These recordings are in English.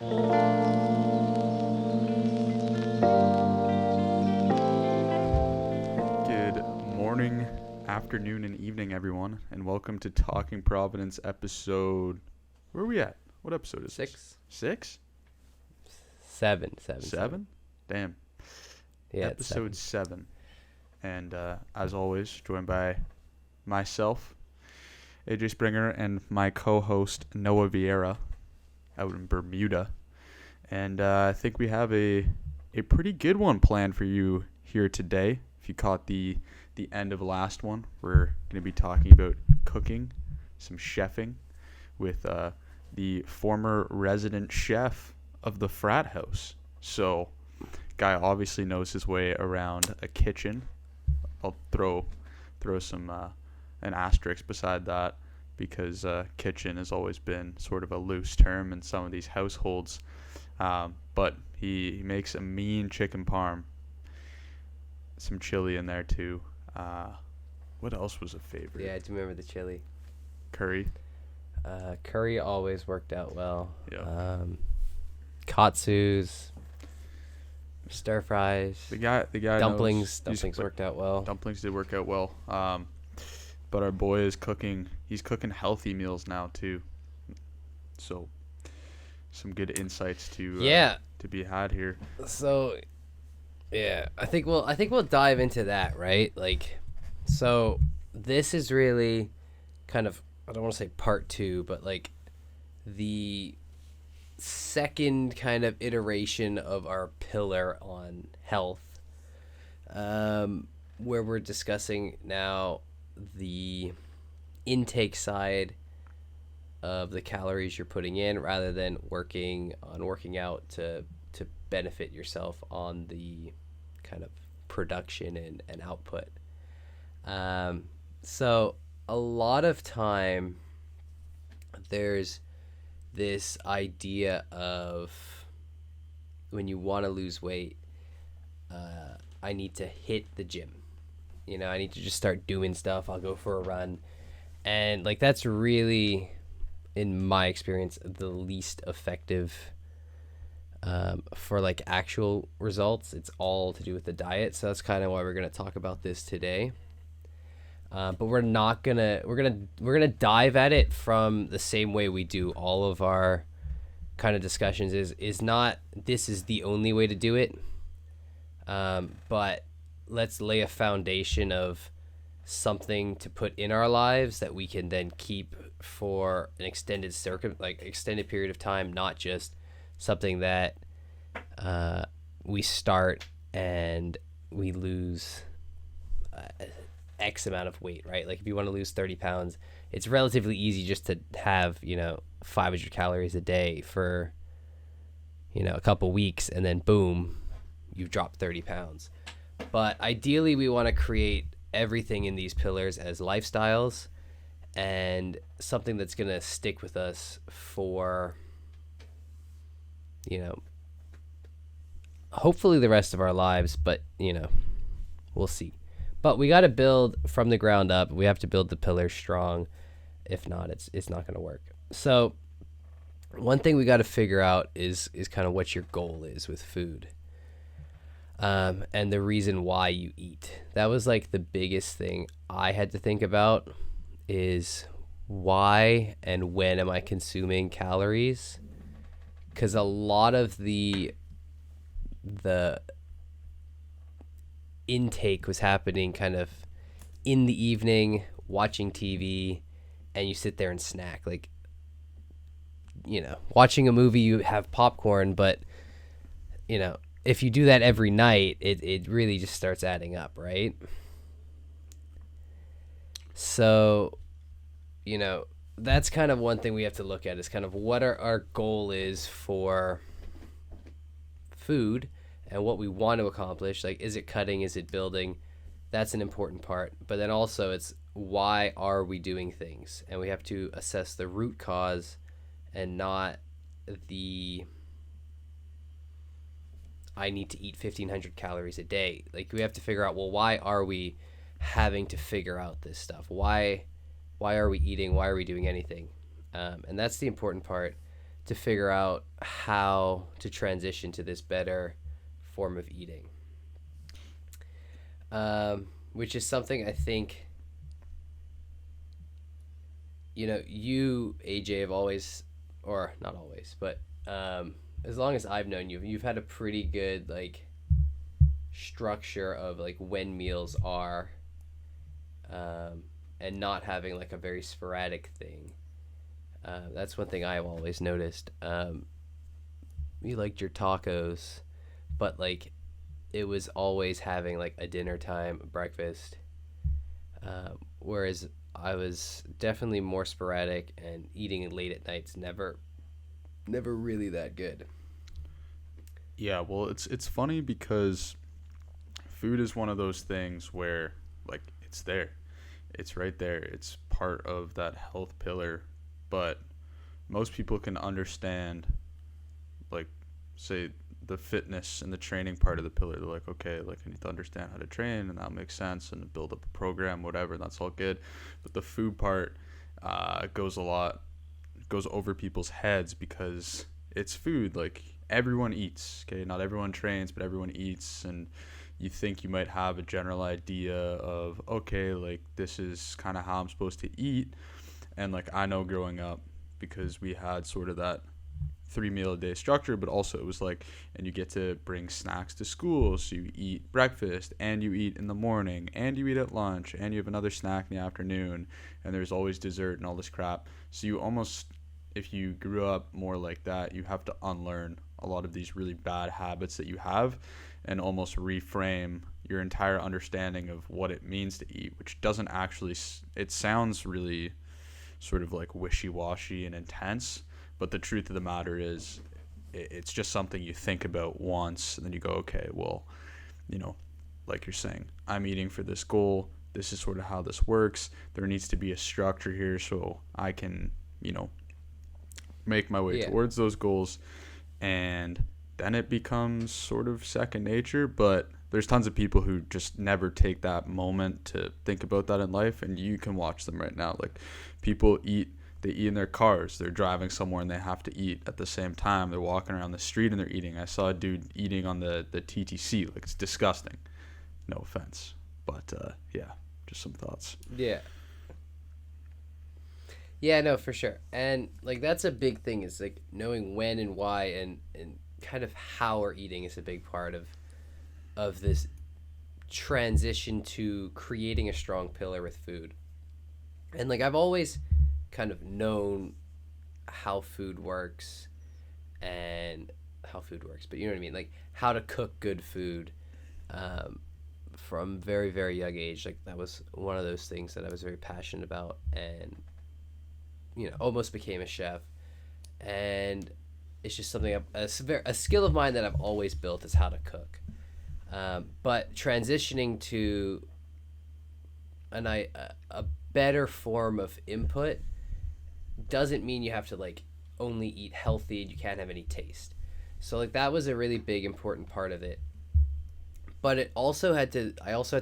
Good morning, afternoon, and evening, everyone, and welcome to Talking Providence episode. Where are we at? What episode is this? 6? 6? Seven. 7? Damn. Yeah, Episode 7. And as always, joined by myself, AJ Springer, and my co-host Noah Vieira out in Bermuda. And I think we have a pretty good one planned for you here today. If you caught the end of last one, we're going to be talking about cooking, some chefing with the former resident chef of the frat house. So, guy obviously knows his way around a kitchen. I'll throw some an asterisk beside that because kitchen has always been sort of a loose term in some of these households. But he makes a mean chicken parm. Some chili in there too. What else was a favorite? Yeah, I do remember the chili. Curry. Curry always worked out well. Yeah. Katsus, stir fries. The guy. Dumplings. Knows, Dumplings worked out well. Dumplings did work out well. But our boy is cooking. He's cooking healthy meals now too. So, some good insights to be had here. So, yeah, I think we'll dive into that, right? Like, so this is really kind of, I don't want to say part 2, but like the second kind of iteration of our pillar on health, where we're discussing now the intake side of the calories you're putting in rather than working out to benefit yourself on the kind of production and output. So a lot of time there's this idea of when you want to lose weight, I need to hit the gym. I need to just start doing stuff. I'll go for a run. And like that's really, in my experience, the least effective for like actual results. It's all to do with the diet. So that's kind of why we're going to talk about this today. But we're gonna dive at it from the same way we do all of our kind of discussions. Is not this is the only way to do it, but let's lay a foundation of something to put in our lives that we can then keep for an extended period of time, not just something that we start and we lose X amount of weight, right? Like if you want to lose 30 pounds, it's relatively easy just to have, 500 calories a day for, a couple weeks, and then boom, you've dropped 30 pounds. But ideally, we want to create everything in these pillars as lifestyles and something that's going to stick with us for, hopefully the rest of our lives, but, we'll see. But we got to build from the ground up. We have to build the pillars strong. If not, it's not going to work. So one thing we got to figure out is kind of what your goal is with food. And the reason why you eat. That was like the biggest thing I had to think about is why and when am I consuming calories? Because a lot of the intake was happening kind of in the evening, watching TV, and you sit there and snack. Like, watching a movie, you have popcorn, but, if you do that every night, it really just starts adding up, right? So, that's kind of one thing we have to look at is kind of what our goal is for food and what we want to accomplish. Like, is it cutting? Is it building? That's an important part. But then also it's why are we doing things? And we have to assess the root cause and not the I need to eat 1,500 calories a day. Like, we have to figure out, well, why are we having to figure out this stuff? Why are we eating? Why are we doing anything? And that's the important part to figure out how to transition to this better form of eating, which is something I think, you, AJ, have always, or not always, but as long as I've known you, you've had a pretty good like structure of like when meals are, and not having like a very sporadic thing. That's one thing I've always noticed. You liked your tacos, but like it was always having like a dinner time, breakfast. Whereas I was definitely more sporadic, and eating late at night's never really that good. Yeah, well, it's funny because food is one of those things where like it's there. It's right there. It's part of that health pillar, but most people can understand like say the fitness and the training part of the pillar. They're like, okay, like I need to understand how to train and that makes sense and build up a program, whatever, and that's all good. But the food part goes over people's heads because it's food. Like everyone eats. Okay, not everyone trains, but everyone eats, and you think you might have a general idea of okay, like this is kind of how I'm supposed to eat. And like I know growing up, because we had sort of that 3 meal a day structure, but also it was like, and you get to bring snacks to school, so you eat breakfast and you eat in the morning and you eat at lunch and you have another snack in the afternoon, and there's always dessert and all this crap. So you almost, if you grew up more like that, you have to unlearn a lot of these really bad habits that you have and almost reframe your entire understanding of what it means to eat, which doesn't actually, it sounds really sort of like wishy-washy and intense, but the truth of the matter is it's just something you think about once and then you go, okay, well, you know, like you're saying, I'm eating for this goal, this is sort of how this works, there needs to be a structure here so I can, make my way Yeah. towards those goals, and then it becomes sort of second nature. But there's tons of people who just never take that moment to think about that in life, and you can watch them right now. Like people they eat in their cars, they're driving somewhere and they have to eat at the same time, they're walking around the street and they're eating. I saw a dude eating on the TTC. Like it's disgusting, no offense, but yeah, just some thoughts. Yeah. Yeah, no, for sure. And like that's a big thing, is like knowing when and why, and kind of how we're eating is a big part of this transition to creating a strong pillar with food. And like I've always kind of known how food works and how food works, but you know what I mean? Like how to cook good food, from very, very young age. Like that was one of those things that I was very passionate about, and almost became a chef. And it's just something, a skill of mine that I've always built, is how to cook. But transitioning to a better form of input doesn't mean you have to like only eat healthy and you can't have any taste. So like that was a really big important part of it. But I also had to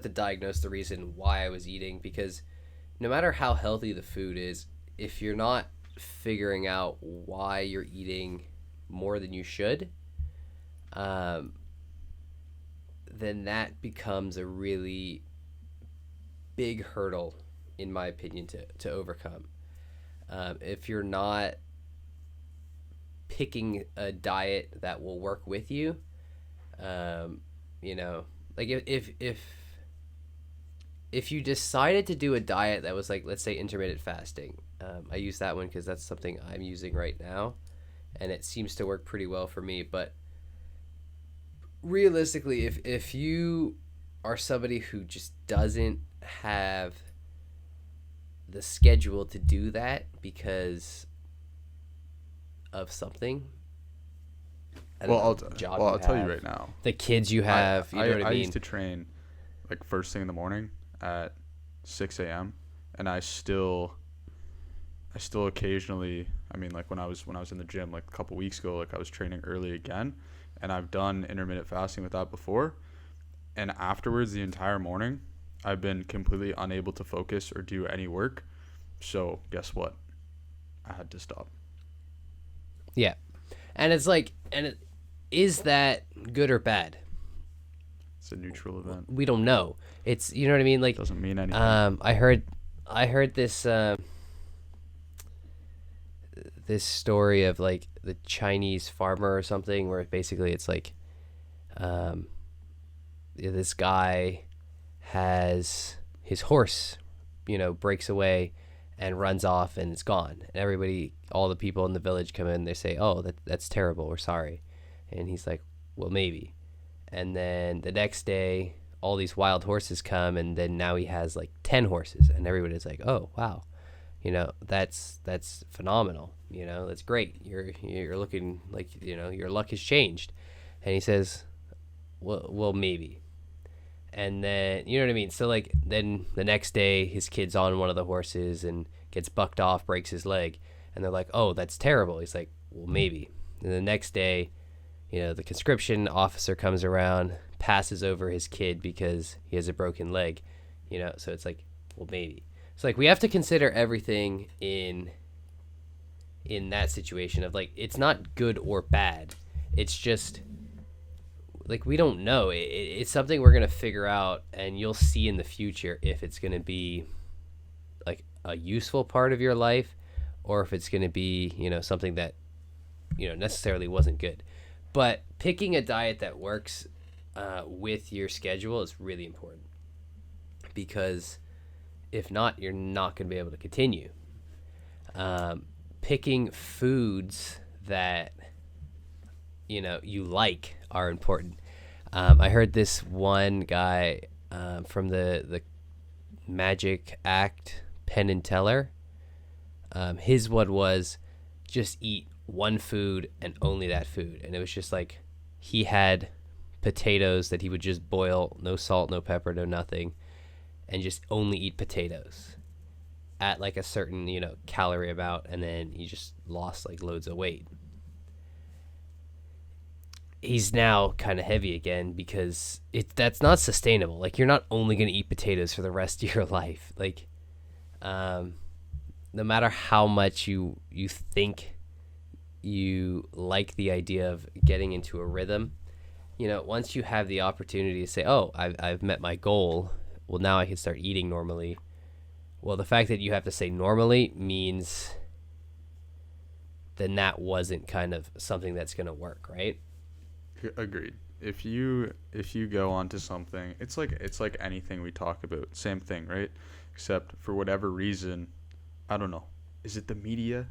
diagnose the reason why I was eating, because no matter how healthy the food is, if you're not figuring out why you're eating more than you should, then that becomes a really big hurdle, in my opinion, to overcome. If you're not picking a diet that will work with you, like if you decided to do a diet that was like, let's say, intermittent fasting. I use that one because that's something I'm using right now, and it seems to work pretty well for me. But realistically, if you are somebody who just doesn't have the schedule to do that because of something, I'll tell you right now, the kids you have, you know what I mean? I used to train like first thing in the morning at 6 a.m. and I still occasionally, I mean, like when I was in the gym like a couple weeks ago, like I was training early again, and I've done intermittent fasting with that before, and afterwards the entire morning I've been completely unable to focus or do any work. So guess what? I had to stop. Yeah. And it's like, is that good or bad? It's a neutral event. We don't know. It's, you know what I mean? Like, Doesn't mean anything. I heard this story of like the Chinese farmer or something, where basically it's like, um, this guy has his horse, breaks away and runs off and it's gone. And everybody, all the people in the village come in, they say, "Oh, that's terrible. We're sorry." And he's like, "Well, maybe." And then the next day, all these wild horses come, and then now he has like 10 horses, and everybody's like, "Oh, wow. That's phenomenal. That's great. You're looking like, your luck has changed." And he says, "Well, maybe." And then, you know what I mean? So like then the next day his kid's on one of the horses and gets bucked off, breaks his leg, and they're like, "Oh, that's terrible." He's like, "Well, maybe." And the next day, the conscription officer comes around, passes over his kid because he has a broken leg, so it's like, well, maybe. It's like we have to consider everything in that situation of like, it's not good or bad. It's just like, we don't know. It's something we're going to figure out, and you'll see in the future if it's going to be like a useful part of your life, or if it's going to be, something that, necessarily wasn't good. But picking a diet that works with your schedule is really important, because if not, you're not going to be able to continue. Picking foods that you like are important. I heard this one guy from the Magic Act, Penn and Teller. His one was just eat one food and only that food, and it was just like he had potatoes that he would just boil, no salt, no pepper, no nothing, and just only eat potatoes at like a certain calorie amount, and then he just lost like loads of weight. He's now kind of heavy again because that's not sustainable. Like, you're not only going to eat potatoes for the rest of your life. Like, no matter how much you think you like the idea of getting into a rhythm, once you have the opportunity to say, "Oh, I've met my goal, well, now I can start eating normally." Well, the fact that you have to say normally means then that wasn't kind of something that's going to work, right? Agreed. If you go onto something, it's like anything we talk about. Same thing, right? Except for whatever reason, I don't know. Is it the media?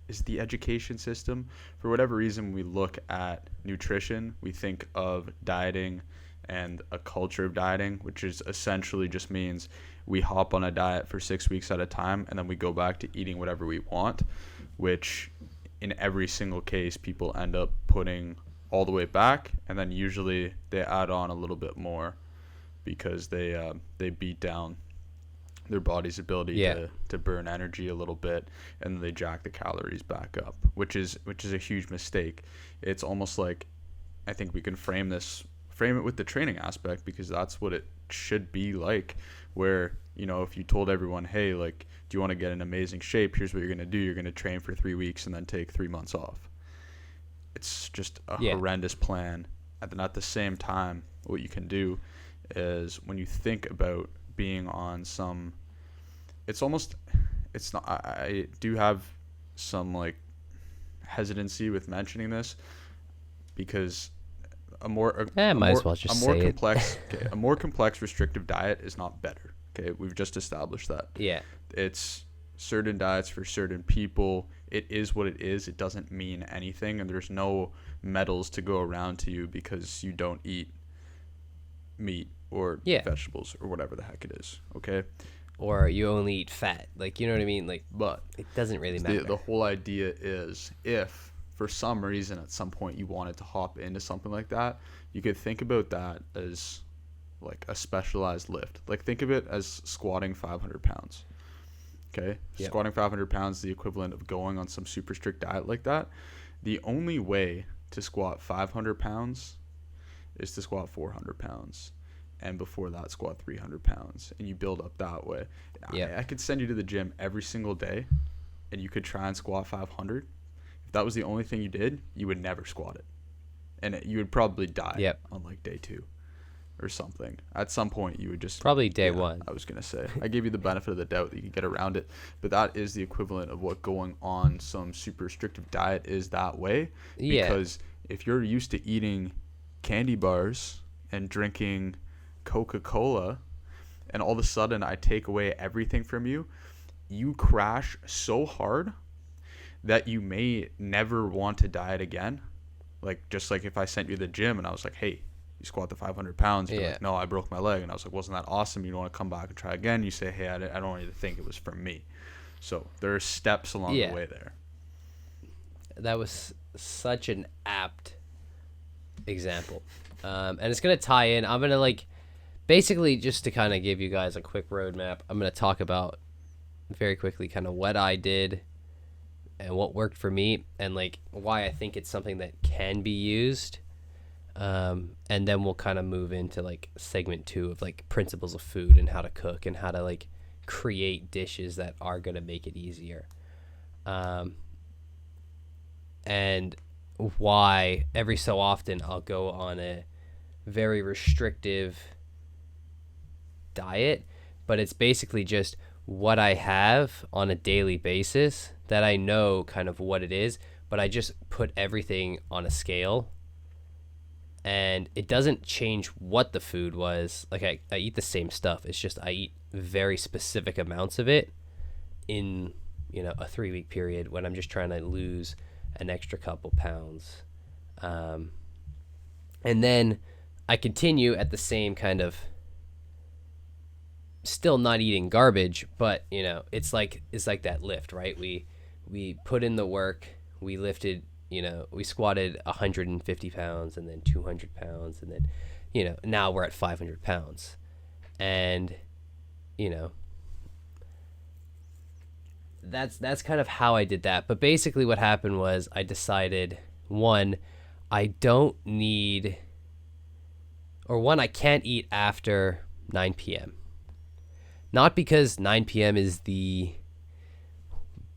Is it the education system? For whatever reason, we look at nutrition, we think of dieting and a culture of dieting, which is essentially just means we hop on a diet for 6 weeks at a time, and then we go back to eating whatever we want, which in every single case, people end up putting all the way back, and then usually they add on a little bit more because they beat down their body's ability to burn energy a little bit, and then they jack the calories back up, which is a huge mistake. It's almost like, I think we can frame it with the training aspect, because that's what it should be like, where if you told everyone, "Hey, like, do you want to get in amazing shape? Here's what you're going to do. You're going to train for 3 weeks and then take 3 months off." It's just a horrendous plan. And then at the same time, what you can do is, when you think about being on some, it's not, I do have some like hesitancy with mentioning this, because a more complex okay, a more complex restrictive diet is not better. Okay, we've just established that. Yeah. It's certain diets for certain people. It is what it is. It doesn't mean anything, and there's no medals to go around to you because you don't eat meat or vegetables or whatever the heck it is. Okay, or you only eat fat. Like, you know what I mean? Like, but it doesn't really matter. The whole idea is, if for some reason at some point you wanted to hop into something like that, you could think about that as like a specialized lift. Like, think of it as squatting 500 pounds. Okay, yep. Squatting 500 pounds is the equivalent of going on some super strict diet like that. The only way to squat 500 pounds is to squat 400 pounds. And before that, squat 300 pounds. And you build up that way. Yep. I could send you to the gym every single day, and you could try and squat 500. if that was the only thing you did, you would never squat it, and you would probably die Yep. on like day 2 or something. At some point, you would just Probably day one. I was gonna say, I gave you the benefit of the doubt that you could get around it, but that is the equivalent of what going on some super restrictive diet is that way. Yeah. Because if you're used to eating candy bars and drinking Coca-Cola, and all of a sudden I take away everything from you, you crash so hard that you may never want to diet again. Like, just like if I sent you to the gym and I was like, hey, you squat the 500 pounds. You're like, no, I broke my leg. And I was like, wasn't that awesome? You don't want to come back and try again? You say, hey, I don't want you to think it was from me. So there are steps along the way there. That was such an apt example. And it's going to tie in. I'm going to, like, basically, just to kind of give you guys a quick roadmap, I'm going to talk about very quickly kind of what I did and what worked for me, and like why I think it's something that can be used. And then we'll kind of move into like segment 2 of like principles of food and how to cook and how to like create dishes that are going to make it easier. And why every so often I'll go on a very restrictive diet, but it's basically just what I have on a daily basis that I know kind of what it is, but I just put everything on a scale, and it doesn't change what the food was. Like I eat the same stuff. It's just I eat very specific amounts of it in, you know, a 3-week period when I'm just trying to lose an extra couple pounds. And then I continue at the same kind of, still not eating garbage, but you know, it's like that lift, right? We put in the work, we lifted, you know, we squatted 150 pounds and then 200 pounds. And then, you know, now we're at 500 pounds. And, you know, that's kind of how I did that. But basically what happened was I decided, I can't eat after 9 p.m. Not because 9 p.m. is the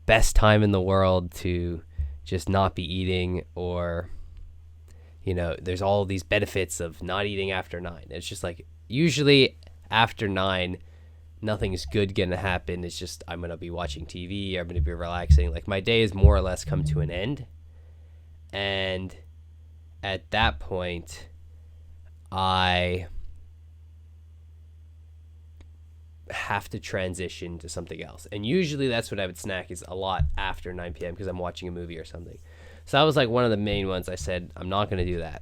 best time in the world to just not be eating, or, you know, there's all these benefits of not eating after 9. It's just like, usually after 9, nothing's good going to happen. It's just, I'm going to be watching TV, I'm going to be relaxing. Like, my day is more or less come to an end. And at that point, I have to transition to something else. And usually that's what I would snack, is a lot after 9 p.m. because I'm watching a movie or something. So that was like one of the main ones. I said, I'm not going to do that.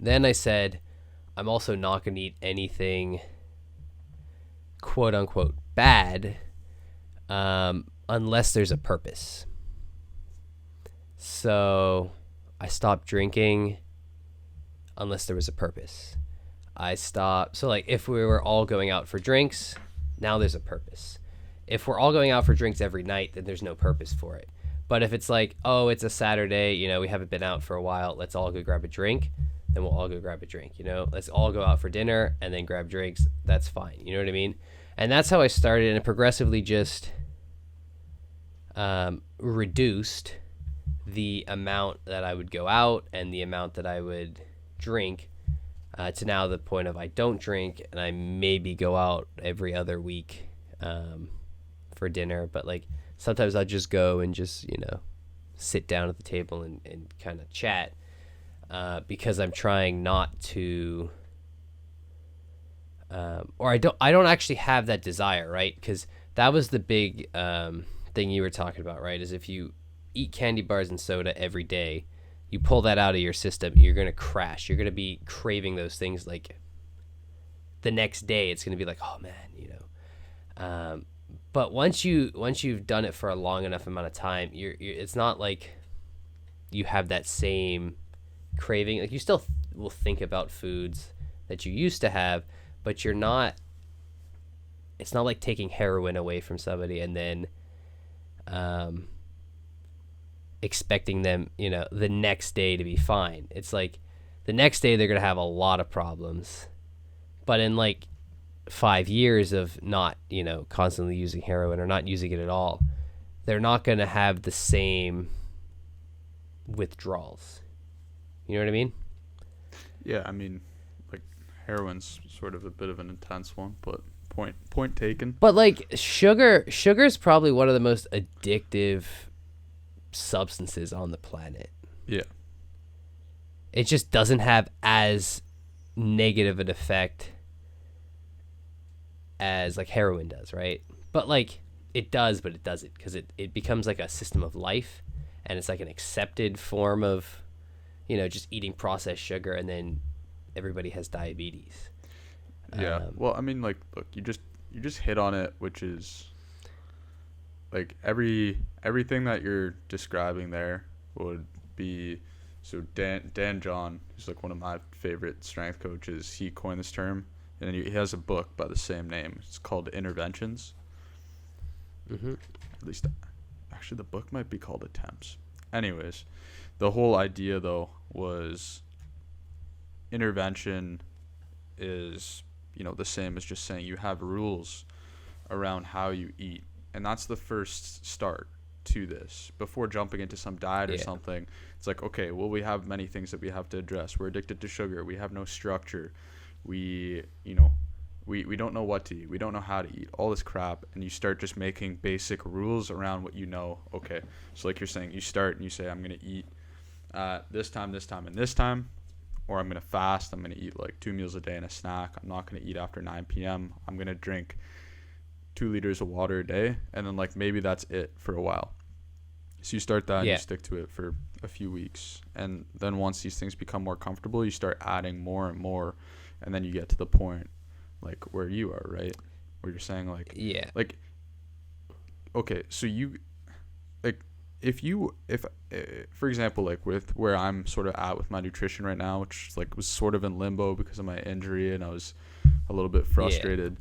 Then I said, I'm also not going to eat anything quote unquote bad unless there's a purpose. So I stopped drinking unless there was a purpose. I stopped. So like if we were all going out for drinks, now there's a purpose. If we're all going out for drinks every night, then there's no purpose for it. But if it's like, oh, it's a Saturday, you know, we haven't been out for a while, let's all go grab a drink, then we'll all go grab a drink, you know, let's all go out for dinner and then grab drinks. That's fine. You know what I mean? And that's how I started, and it progressively just reduced the amount that I would go out and the amount that I would drink, to now the point of I don't drink, and I maybe go out every other week for dinner. But like sometimes I'll just go and just, you know, sit down at the table and kind of chat, because I'm trying not to, or I don't actually have that desire, right? Because that was the big thing you were talking about, right? Is if you eat candy bars and soda every day, you pull that out of your system, you're going to crash. You're going to be craving those things like the next day. It's going to be like, oh man, you know. But once you've done it for a long enough amount of time, it's not like you have that same craving. Like you still will think about foods that you used to have, but you're not, it's not like taking heroin away from somebody and then expecting them, you know, the next day to be fine. It's like the next day they're going to have a lot of problems. But in like 5 years of not, you know, constantly using heroin or not using it at all, they're not going to have the same withdrawals. You know what I mean? Yeah, I mean, like heroin's sort of a bit of an intense one, but point taken. But like sugar's probably one of the most addictive substances on the planet. Yeah. It just doesn't have as negative an effect as like heroin does, right? But like it does, but it doesn't, because it becomes like a system of life, and it's like an accepted form of, just eating processed sugar, and then everybody has diabetes. Yeah. Well, I mean, like, look, you just hit on it, which is like everything that you're describing there would be. So Dan John, who's like one of my favorite strength coaches, he coined this term, and he has a book by the same name. It's called Interventions. Mm-hmm. At least, actually, the book might be called Attempts. Anyways, the whole idea though was intervention is the same as just saying you have rules around how you eat, and that's the first start to this before jumping into some diet or something. It's like, okay, well, we have many things that we have to address. We're addicted to sugar. We have no structure. We don't know what to eat. We don't know how to eat. All this crap, and you start just making basic rules around what you know. Okay, so like you're saying, you start and you say, I'm gonna eat this time, and this time, or I'm gonna fast. I'm gonna eat like 2 meals a day and a snack. I'm not gonna eat after 9 p.m. I'm gonna drink 2 liters of water a day, and then like maybe that's it for a while. So you start that and you stick to it for a few weeks, and then once these things become more comfortable, you start adding more and more, and then you get to the point like where you are, right? Where you're saying like, like, okay, so you like if for example, like with where I'm sort of at with my nutrition right now, which like was sort of in limbo because of my injury, and I was a little bit frustrated.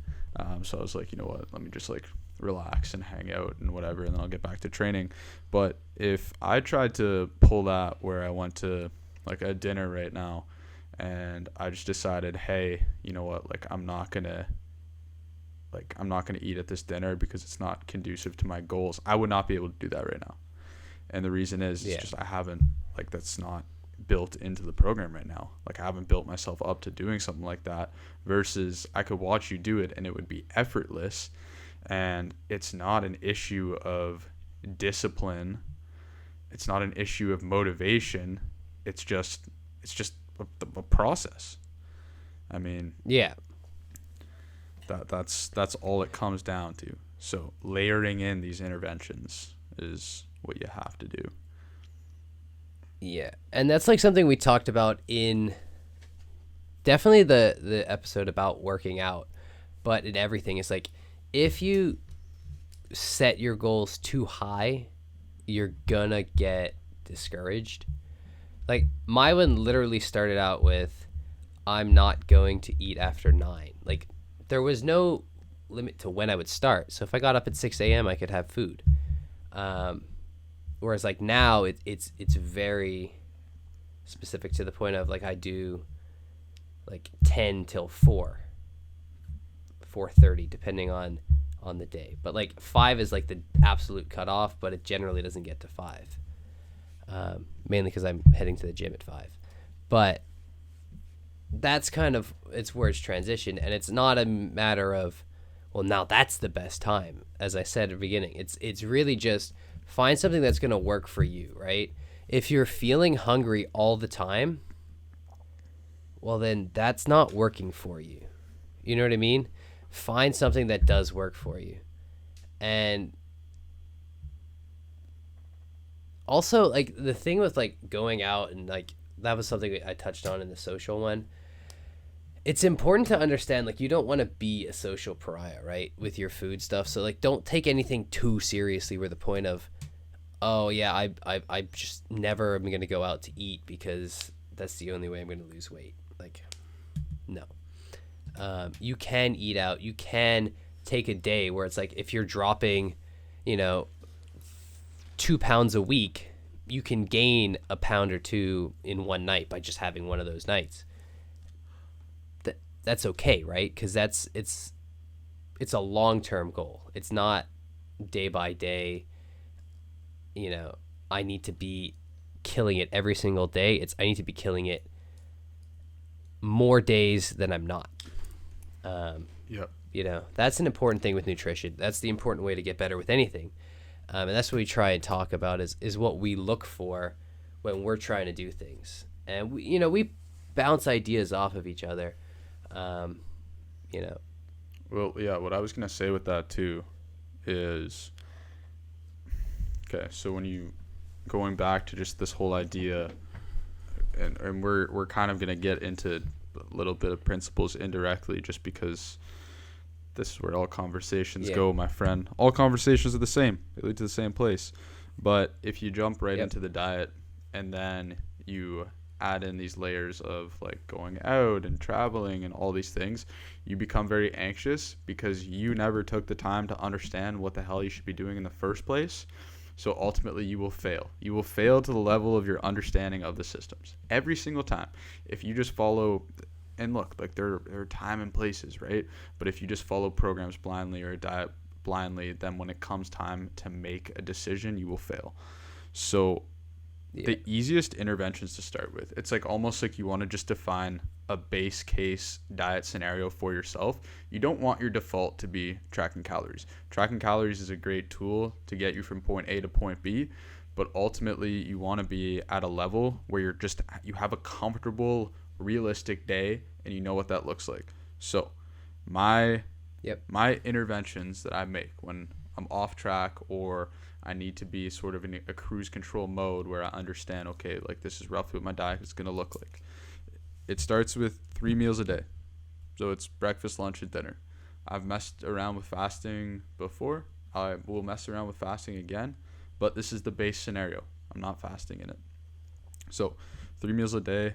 So I was like, you know what, let me just like relax and hang out and whatever, and then I'll get back to training. But if I tried to pull that where I went to like a dinner right now and I just decided, hey, you know what, like I'm not gonna eat at this dinner because it's not conducive to my goals, I would not be able to do that right now. And the reason is just I haven't, like, that's not built into the program right now. Like, I haven't built myself up to doing something like that, versus I could watch you do it and it would be effortless. And it's not an issue of discipline. It's not an issue of motivation. It's just a process. I mean, that's all it comes down to. So layering in these interventions is what you have to do. Yeah, and that's like something we talked about in definitely the episode about working out, but in everything, it's like if you set your goals too high, you're gonna get discouraged. Like my one literally started out with, I'm not going to eat after 9. Like there was no limit to when I would start. So if I got up at 6 a.m., I could have food. Whereas like now it's very specific to the point of like I do like 10 till 4:30 depending on the day. But like 5 is like the absolute cutoff, but it generally doesn't get to 5. Mainly because I'm heading to the gym at 5. But that's kind of, it's where it's transitioned, and it's not a matter of, well, now that's the best time. As I said at the beginning, it's really just find something that's going to work for you, right? If you're feeling hungry all the time, well, then that's not working for you. You know what I mean? Find something that does work for you. And also, like, the thing with, like, going out and, like, that was something I touched on in the social one. It's important to understand, like, you don't want to be a social pariah, right, with your food stuff. So, like, don't take anything too seriously where the point of, oh, yeah, I just never am going to go out to eat because that's the only way I'm going to lose weight. Like, no. You can eat out. You can take a day where it's like if you're dropping, 2 pounds a week, you can gain a pound or 2 in one night by just having one of those nights. That's okay, right? Because it's a long-term goal. It's not day by day. I need to be killing it every single day. It's I need to be killing it more days than I'm not. Yep. That's an important thing with nutrition. That's the important way to get better with anything. And that's what we try and talk about is what we look for when we're trying to do things. And we bounce ideas off of each other. Well, yeah, what I was going to say with that too is, okay, so when you, going back to just this whole idea, and we're kind of going to get into a little bit of principles indirectly just because this is where all conversations go, my friend. All conversations are the same. They lead to the same place. But if you jump right into the diet and then you add in these layers of like going out and traveling and all these things, you become very anxious because you never took the time to understand what the hell you should be doing in the first place. So ultimately you will fail. You will fail to the level of your understanding of the systems every single time. If you just follow, and look, like there are time and places, right? But if you just follow programs blindly or a diet blindly, then when it comes time to make a decision, you will fail. So the easiest interventions to start with, it's like almost like you want to just define a base case diet scenario for yourself. You don't want your default to be tracking calories. Tracking calories is a great tool to get you from point A to point B, but ultimately you want to be at a level where you have a comfortable, realistic day and you know what that looks like. So my interventions that I make when I'm off track or I need to be sort of in a cruise control mode where I understand, okay, like this is roughly what my diet is going to look like. It starts with 3 meals a day. So it's breakfast, lunch, and dinner. I've messed around with fasting before. I will mess around with fasting again, but this is the base scenario. I'm not fasting in it. So 3 meals a day,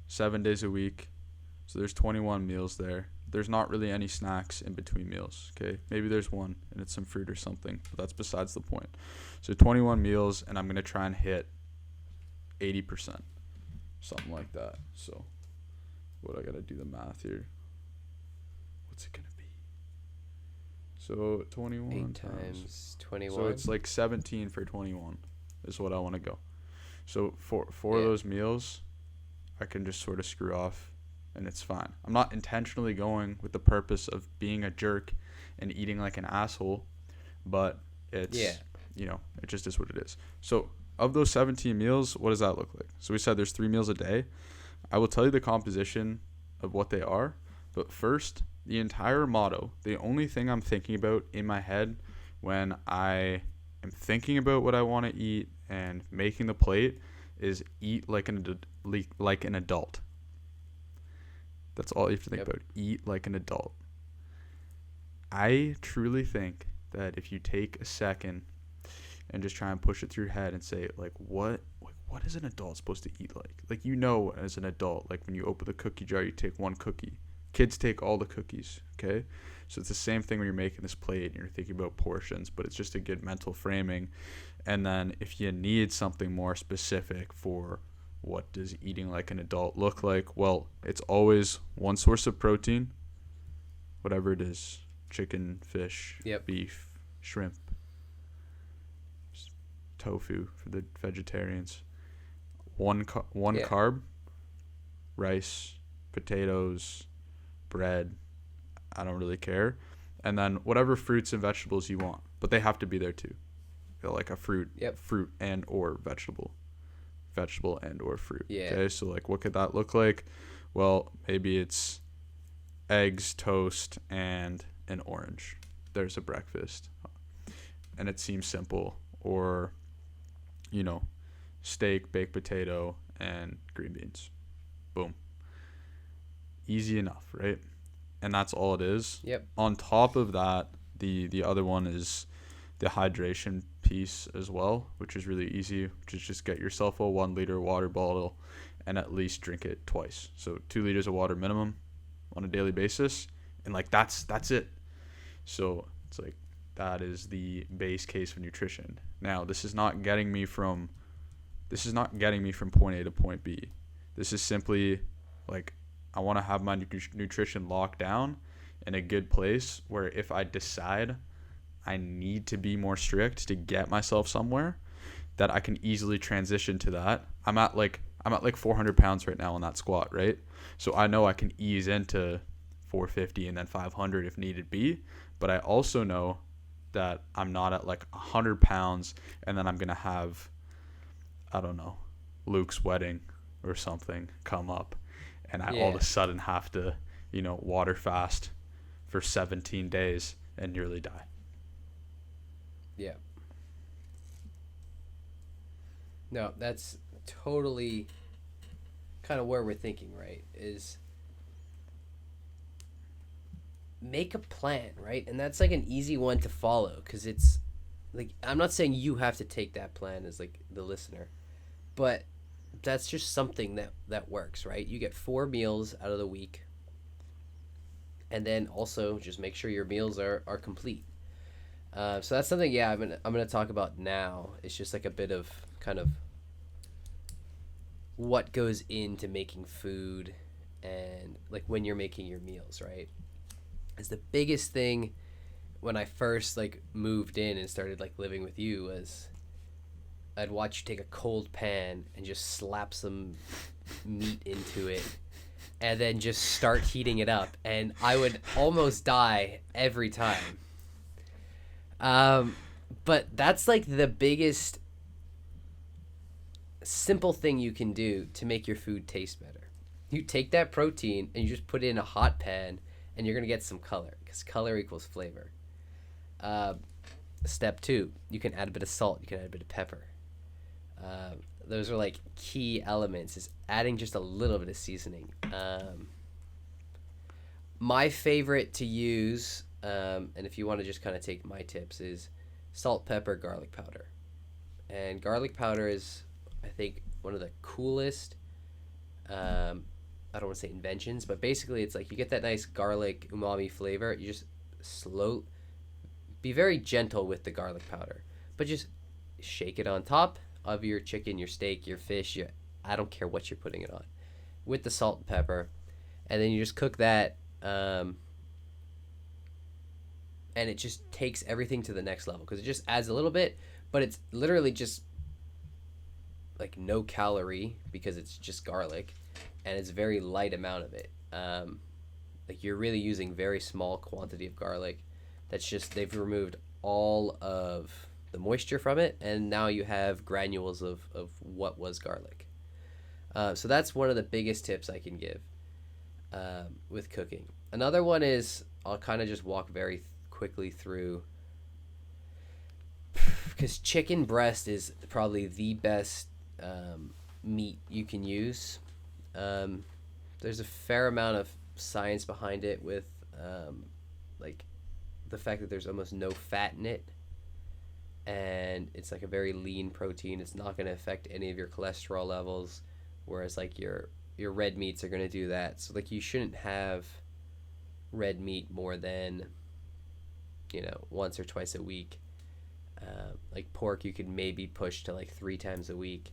7 days a week. So there's 21 meals there. There's not really any snacks in between meals, okay? Maybe there's one and it's some fruit or something, but that's besides the point. So 21 meals, and I'm going to try and hit 80%, something like that. So what I got to do the math here. What's it going to be? So 21 8 times 21. So it's like 17 for 21 is what I want to go. So for those meals, I can just sort of screw off and it's fine. I'm not intentionally going with the purpose of being a jerk and eating like an asshole, but it's, it just is what it is. So of those 17 meals, what does that look like? So we said there's 3 meals a day. I will tell you the composition of what they are, but first, the entire motto, the only thing I'm thinking about in my head when I am thinking about what I want to eat and making the plate is eat like an adult. That's all you have to think about. Eat like an adult. I truly think that if you take a second and just try and push it through your head and say, like, what is an adult supposed to eat like? Like, as an adult, like when you open the cookie jar, you take one cookie. Kids take all the cookies, okay? So it's the same thing when you're making this plate and you're thinking about portions, but it's just a good mental framing. And then if you need something more specific for what does eating like an adult look like, well, it's always one source of protein, whatever it is, chicken, fish, beef, shrimp, tofu for the vegetarians, one carb, rice, potatoes, bread, I don't really care, and then whatever fruits and vegetables you want, but they have to be there too. Like a fruit and or vegetable and or fruit. Okay, so like what could that look like? Well, maybe it's eggs, toast, and an orange. There's a breakfast, and it seems simple. Or steak, baked potato, and green beans. Boom. Easy enough, right? And that's all it is. On top of that, the other one is the hydration piece as well, which is really easy, which is just get yourself a 1 liter water bottle and at least drink it twice. So 2 liters of water minimum on a daily basis, and like that's it. So it's like that is the base case of nutrition. Now, this is not getting me from point A to point B. This is simply like I want to have my nutrition locked down in a good place where if I decide I need to be more strict to get myself somewhere, that I can easily transition to that. I'm at like 400 pounds right now on that squat, right? So I know I can ease into 450 and then 500 if needed be. But I also know that I'm not at like 100 pounds and then I'm going to have, I don't know, Luke's wedding or something come up. And I all of Yeah. a sudden have to, water fast for 17 days and nearly die. Yeah. No, that's totally kind of where we're thinking, right? Is make a plan, right? And that's like an easy one to follow because it's like I'm not saying you have to take that plan as like the listener, but that's just something that works, right? You get 4 meals out of the week, and then also just make sure your meals are complete. So that's something, yeah, I'm gonna talk about now. It's just like a bit of kind of what goes into making food and like when you're making your meals, right? Is the biggest thing when I first like moved in and started like living with you was I'd watch you take a cold pan and just slap some meat into it and then just start heating it up, and I would almost die every time. But that's like the biggest simple thing you can do to make your food taste better. You take that protein and you just put it in a hot pan, and you're gonna get some color because color equals flavor. Uh, Step two, you can add a bit of salt. You can add a bit of pepper. Those are like key elements. Is adding just a little bit of seasoning. My favorite to use, and if you want to just kind of take my tips, is salt, pepper, garlic powder. And garlic powder is, I think, one of the coolest. I don't want to say inventions, but basically it's like you get that nice garlic umami flavor. You just be very gentle with the garlic powder, but just shake it on top of your chicken, your steak, your fish. I don't care what you're putting it on, with the salt and pepper, and then you just cook that. And it just takes everything to the next level because it just adds a little bit, but it's literally just like no calorie because it's just garlic, and it's very light amount of it. Like you're really using very small quantity of garlic. That's just they've removed all of the moisture from it, and now you have granules of what was garlic. So that's one of the biggest tips I can give with cooking. Another one is I'll kind of just walk very quickly through, because chicken breast is probably the best meat you can use. There's a fair amount of science behind it with like the fact that there's almost no fat in it, and it's like a very lean protein. It's not going to affect any of your cholesterol levels, whereas like your red meats are going to do that. So like you shouldn't have red meat more than once or twice a week. Like pork you could maybe push to like 3 times a week,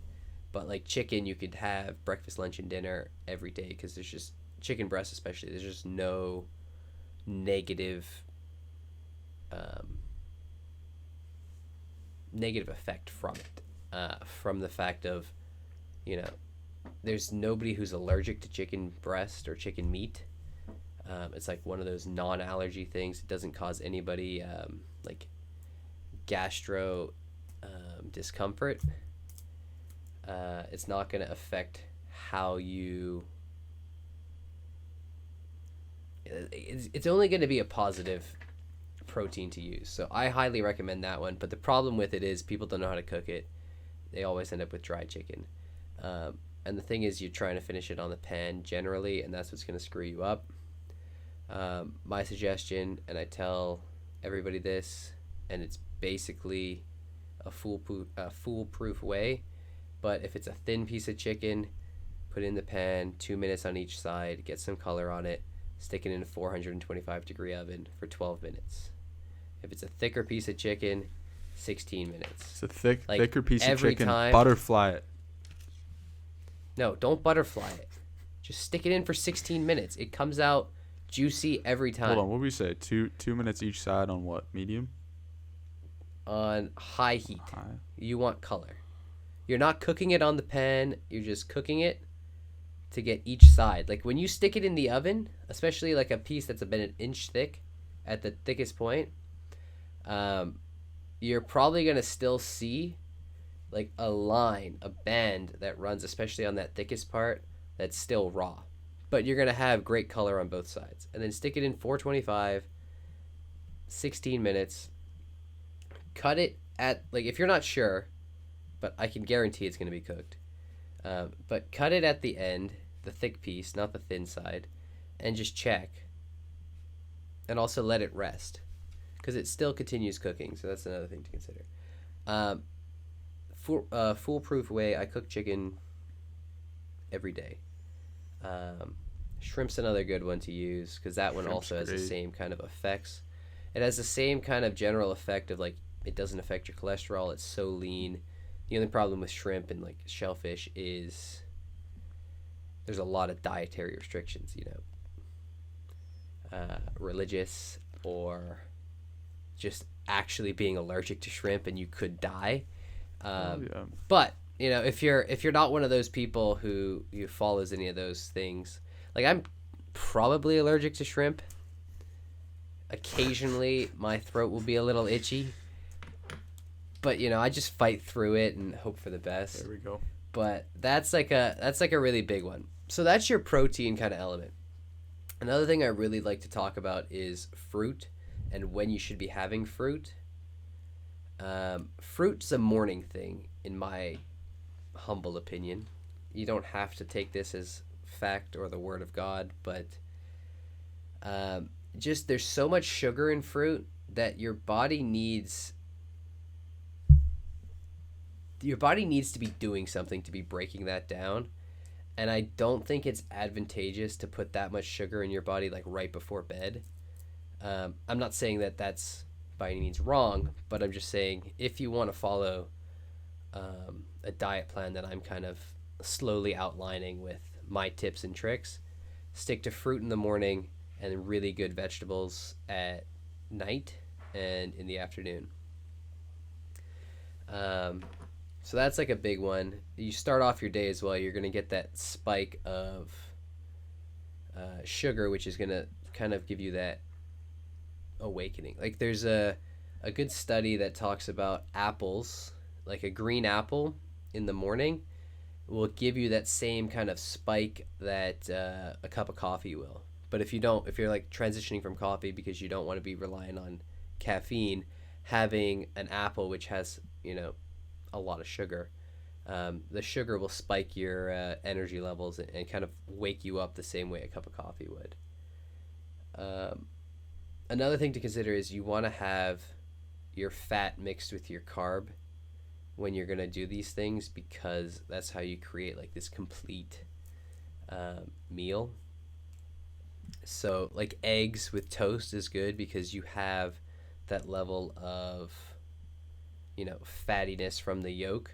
but like chicken you could have breakfast, lunch, and dinner every day, because there's just chicken breast especially, there's just no negative negative effect from it, from the fact of there's nobody who's allergic to chicken breast or chicken meat. It's like one of those non-allergy things. It doesn't cause anybody like gastro discomfort. It's not going to affect how you. It's only going to be a positive protein to use. So I highly recommend that one. But the problem with it is people don't know how to cook it. They always end up with dry chicken. And the thing is, you're trying to finish it on the pan generally, and that's what's going to screw you up. My suggestion, and I tell everybody this, and it's basically a foolproof way, but if it's a thin piece of chicken, put it in the pan, 2 minutes on each side, get some color on it, stick it in a 425-degree oven for 12 minutes. If it's a thicker piece of chicken, 16 minutes. It's a thicker piece of chicken. Time, butterfly it. No, don't butterfly it. Just stick it in for 16 minutes. It comes out juicy every time. Hold on, what did we say? Two minutes each side on what? Medium? On high heat. High. You want color. You're not cooking it on the pan. You're just cooking it to get each side. Like when you stick it in the oven, especially like a piece that's about an inch thick at the thickest point, you're probably going to still see like a line, a band that runs, especially on that thickest part, that's still raw. But you're going to have great color on both sides. And then stick it in 425, 16 minutes. Cut it at, like, if you're not sure, but I can guarantee it's going to be cooked. But cut it at the end, the thick piece, not the thin side, and just check. And also let it rest, because it still continues cooking, so that's another thing to consider. Foolproof way, I cook chicken every day. Shrimp's another good one to use, because that one also has the same kind of effects. It has the same kind of general effect of, like, it doesn't affect your cholesterol. It's so lean. The only problem with shrimp and like shellfish is there's a lot of dietary restrictions, religious or just actually being allergic to shrimp, and you could die. But if you're not one of those people who follows any of those things, like I'm probably allergic to shrimp. Occasionally, my throat will be a little itchy. But I just fight through it and hope for the best. There we go. But that's like a really big one. So that's your protein kind of element. Another thing I really like to talk about is fruit and when you should be having fruit. Fruit's a morning thing, in my humble opinion. You don't have to take this as fact or the word of God, but just there's so much sugar in fruit that your body needs to be doing something to be breaking that down. And I don't think it's advantageous to put that much sugar in your body like right before bed. I'm not saying that that's by any means wrong, but I'm just saying if you want to follow a diet plan that I'm kind of slowly outlining with my tips and tricks, stick to fruit in the morning and really good vegetables at night and in the afternoon. So that's like a big one. You start off your day as well. You're going to get that spike of sugar, which is going to kind of give you that awakening. Like there's a good study that talks about apples, like a green apple in the morning will give you that same kind of spike that a cup of coffee will. But if you're like transitioning from coffee because you don't want to be relying on caffeine, having an apple which has, a lot of sugar, the sugar will spike your energy levels and kind of wake you up the same way a cup of coffee would. Another thing to consider is you want to have your fat mixed with your carb when you're going to do these things, because that's how you create like this complete meal. So like eggs with toast is good because you have that level of fattiness from the yolk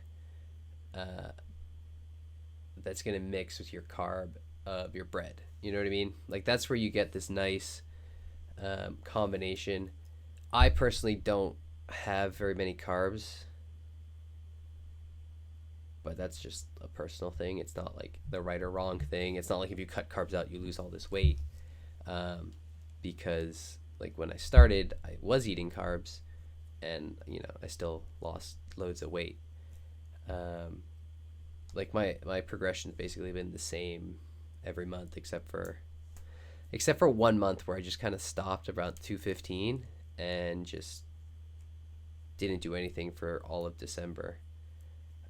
that's going to mix with your carb of your bread. You know what I mean? Like that's where you get this nice combination. I personally don't have very many carbs, but that's just a personal thing. It's not like the right or wrong thing. It's not like if you cut carbs out, you lose all this weight. Because like when I started, I was eating carbs, and I still lost loads of weight. Like my progression's basically been the same every month except for 1 month where I just kind of stopped around 215 and just didn't do anything for all of December,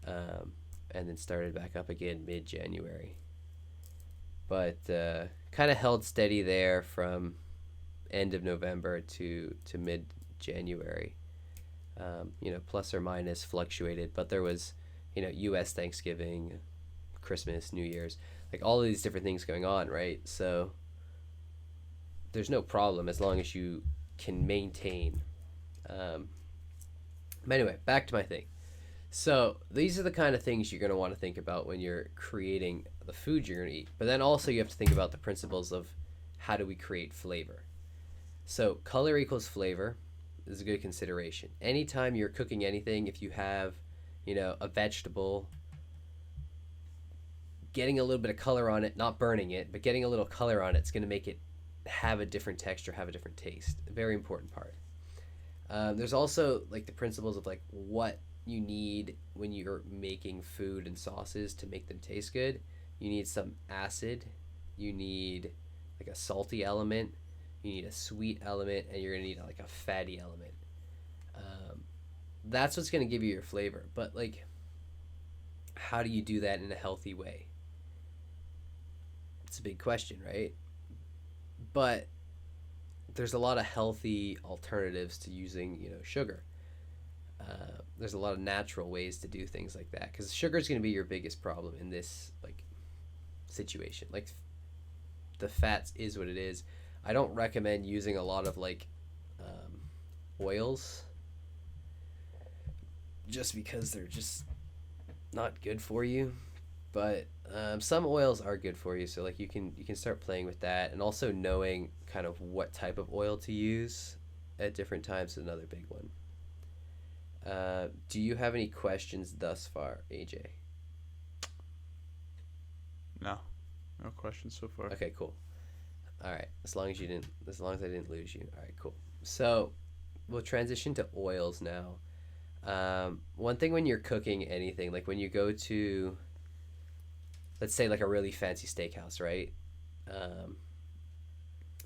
and then started back up again mid-January. But kind of held steady there from end of November to mid-January. Plus or minus fluctuated, but there was, U.S. Thanksgiving, Christmas, New Year's, like all of these different things going on, right? So there's no problem as long as you can maintain. But anyway, back to my thing. So these are the kind of things you're going to want to think about when you're creating the food you're going to eat. But then also you have to think about the principles of how do we create flavor. So color equals flavor is a good consideration. Anytime you're cooking anything, if you have, a vegetable, getting a little bit of color on it, not burning it, but getting a little color on it's going to make it have a different texture, have a different taste. A very important part. There's also like the principles of like what you need when you're making food and sauces to make them taste good. You need some acid, you need like a salty element, you need a sweet element, and you're gonna need like a fatty element. That's what's gonna give you your flavor. But like, how do you do that in a healthy way? It's a big question, right? But there's a lot of healthy alternatives to using, sugar. There's a lot of natural ways to do things like that because sugar is going to be your biggest problem in this like situation. Like the fats is what it is. I don't recommend using a lot of like oils just because they're just not good for you. But some oils are good for you, so like you can start playing with that, and also knowing kind of what type of oil to use at different times is another big one. Do you have any questions thus far, AJ? No questions so far. Okay, cool. All right, as long as I didn't lose you. All right, cool. So we'll transition to oils now. One thing when you're cooking anything, like when you go to, let's say like a really fancy steakhouse, right?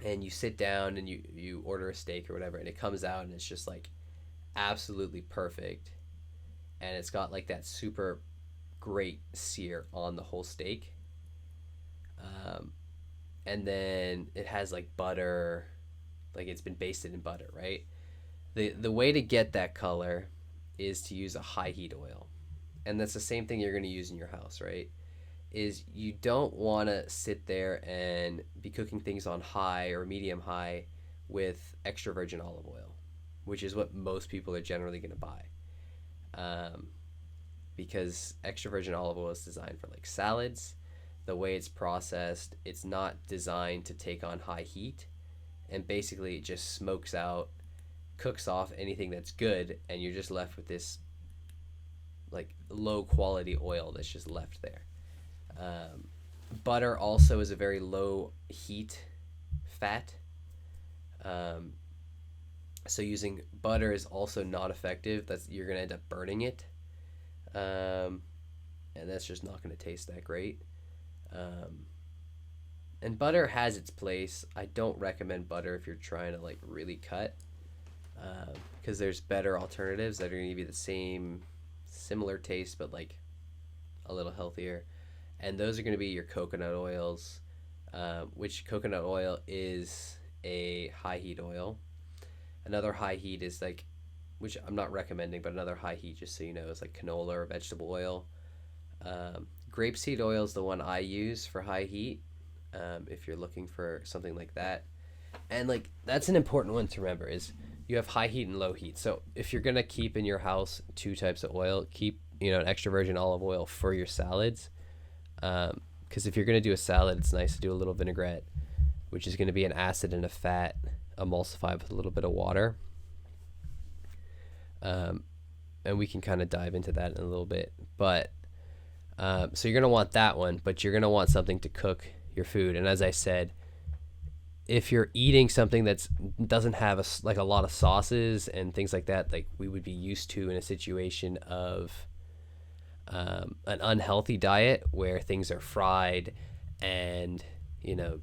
And you sit down and you order a steak or whatever, and it comes out and it's just like absolutely perfect, and it's got like that super great sear on the whole steak. And then it has like butter, like it's been basted in butter, right? The way to get that color is to use a high heat oil, and that's the same thing you're going to use in your house, right? Is you don't want to sit there and be cooking things on high or medium high with extra virgin olive oil, which is what most people are generally going to buy, because extra virgin olive oil is designed for like salads. The way it's processed, it's not designed to take on high heat, and basically it just smokes out, cooks off anything that's good, and you're just left with this like low quality oil that's just left there. Butter also is a very low heat fat, so using butter is also not effective. You're gonna end up burning it, and that's just not gonna taste that great. And butter has its place. I don't recommend butter if you're trying to like really cut, because there's better alternatives that are gonna give you the similar taste but like a little healthier, and those are gonna be your coconut oils, which coconut oil is a high heat oil. Another high heat is like, which I'm not recommending, but another high heat, just so you know, is like canola or vegetable oil. Grapeseed oil is the one I use for high heat, if you're looking for something like that. And like that's an important one to remember, is you have high heat and low heat. So if you're gonna keep in your house two types of oil, keep an extra virgin olive oil for your salads, because if you're gonna do a salad, it's nice to do a little vinaigrette, which is gonna be an acid and a fat emulsified with a little bit of water. And we can kind of dive into that in a little bit, but so you're going to want that one, but you're going to want something to cook your food. And as I said, if you're eating something that doesn't have a lot of sauces and things like that, like we would be used to in a situation of an unhealthy diet where things are fried and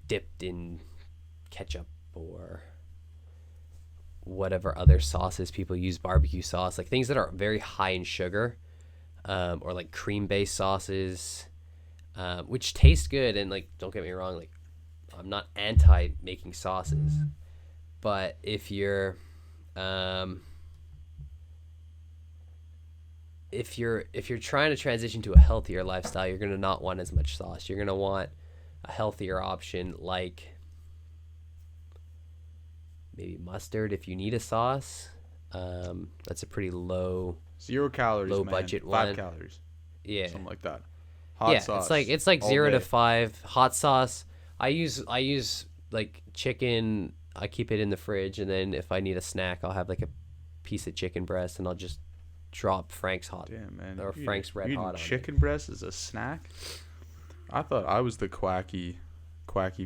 dipped in ketchup or whatever other sauces people use, barbecue sauce, like things that are very high in sugar, or like cream-based sauces, which taste good, and like don't get me wrong, like I'm not anti making sauces, but if you're trying to transition to a healthier lifestyle, you're gonna not want as much sauce. You're gonna want a healthier option, like maybe mustard if you need a sauce. That's a pretty low 0 calories, low man. budget 5 one. calories. Yeah. Something like that. Hot sauce. It's like all 0 to day. 5. Hot sauce, I use like chicken. I keep it in the fridge, and then if I need a snack, I'll have like a piece of chicken breast, and I'll just drop Frank's hot Damn, man. or You Frank's red eating hot on it. chicken breast as a snack? I thought I was the quacky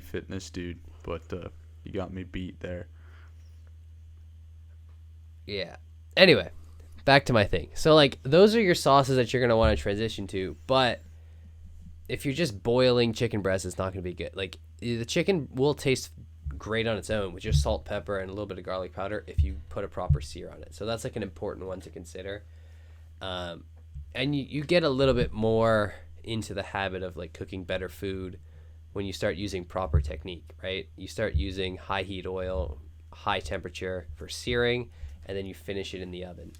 fitness dude, but you got me beat there. Yeah. Anyway, back to my thing. So like those are your sauces that you're gonna want to transition to, but if you're just boiling chicken breast, it's not gonna be good. Like the chicken will taste great on its own with just salt, pepper, and a little bit of garlic powder if you put a proper sear on it. So that's like an important one to consider. And you get a little bit more into the habit of like cooking better food when you start using proper technique, right? You start using high heat oil, high temperature for searing, and then you finish it in the oven.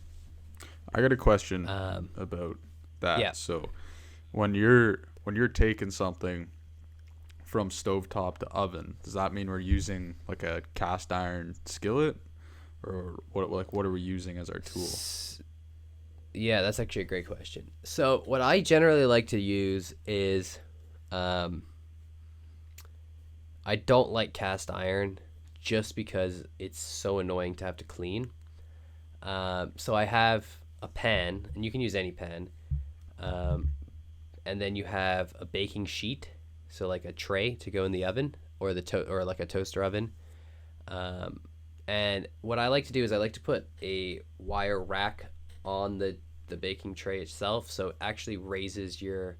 I got a question about that. Yeah. So when you're taking something from stovetop to oven, does that mean we're using like a cast iron skillet, or what are we using as our tool? Yeah, that's actually a great question. So what I generally like to use is, I don't like cast iron just because it's so annoying to have to clean. So I have a pan, and you can use any pan. And then you have a baking sheet, so like a tray to go in the oven, or or like a toaster oven. And what I like to do is I like to put a wire rack on the baking tray itself, so it actually raises your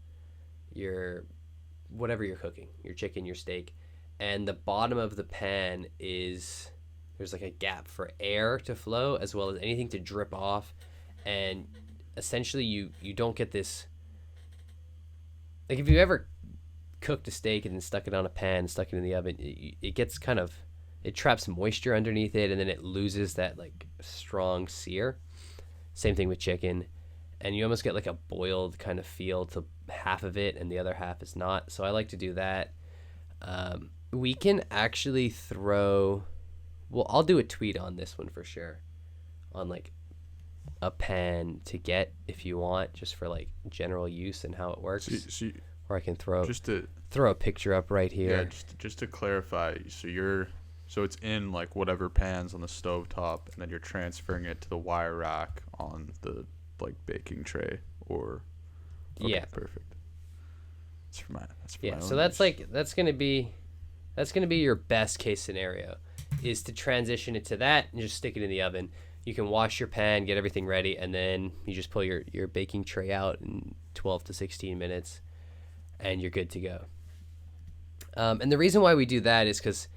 whatever you're cooking, your chicken, your steak, and the bottom of the pan there's like a gap for air to flow as well as anything to drip off, and essentially you don't get this, like if you ever cooked a steak and then stuck it on a pan and stuck it in the oven, it gets it traps moisture underneath it, and then it loses that like strong sear. Same thing with chicken. And you almost get like a boiled kind of feel to half of it and the other half is not. So I like to do that. We can actually I'll do a tweet on this one for sure, on like a pan to get if you want, just for like general use and how it works. Or I can throw a picture up right here. Yeah, just to clarify, so it's in like whatever pan's on the stovetop, and then you're transferring it to the wire rack on the like baking tray, or okay, yeah, perfect. That's for my so that's gonna be your best case scenario, is to transition it to that and just stick it in the oven. You can wash your pan, get everything ready, and then you just pull your baking tray out in 12 to 16 minutes, and you're good to go. And the reason why we do that is because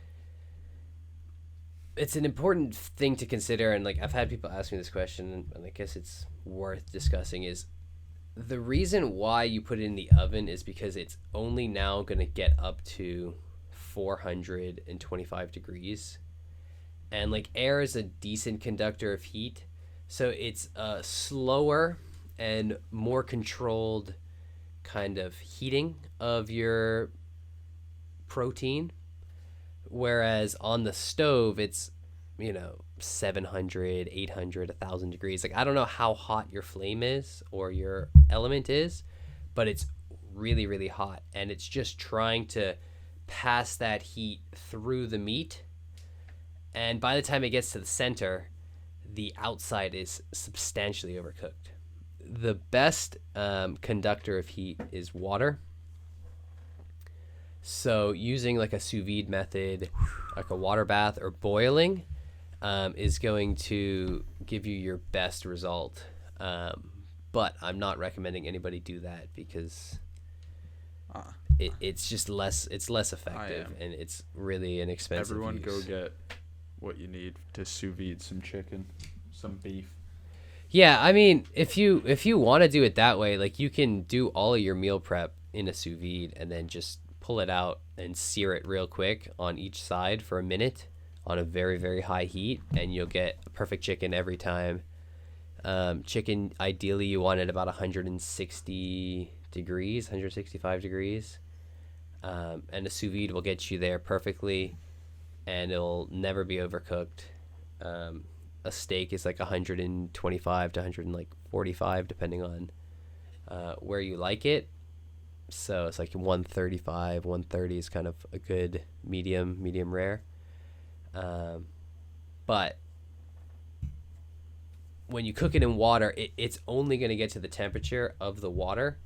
it's an important thing to consider, and like I've had people ask me this question, and I guess it's worth discussing, is the reason why you put it in the oven is because it's only now going to get up to 425 degrees, and like air is a decent conductor of heat, so it's a slower and more controlled kind of heating of your protein. Whereas on the stove, it's, 700, 800, 1,000 degrees. Like, I don't know how hot your flame is or your element is, but it's really, really hot. And it's just trying to pass that heat through the meat. And by the time it gets to the center, the outside is substantially overcooked. The best conductor of heat is water. So using like a sous vide method, like a water bath or boiling, is going to give you your best result. But I'm not recommending anybody do that because it's just less effective, and it's really an expensive Everyone use. go get what you need to sous vide some chicken, some beef. Yeah, I mean, if you want to do it that way, like you can do all of your meal prep in a sous vide and then just pull it out and sear it real quick on each side for a minute on a very, very high heat, and you'll get a perfect chicken every time. Chicken, ideally, you want it about 160 degrees, 165 degrees. And a sous vide will get you there perfectly, and it'll never be overcooked. A steak is like 125 to 145, depending on where you like it. So it's like 135, 130 is kind of a good medium rare. But when you cook it in water, it's only going to get to the temperature of the water,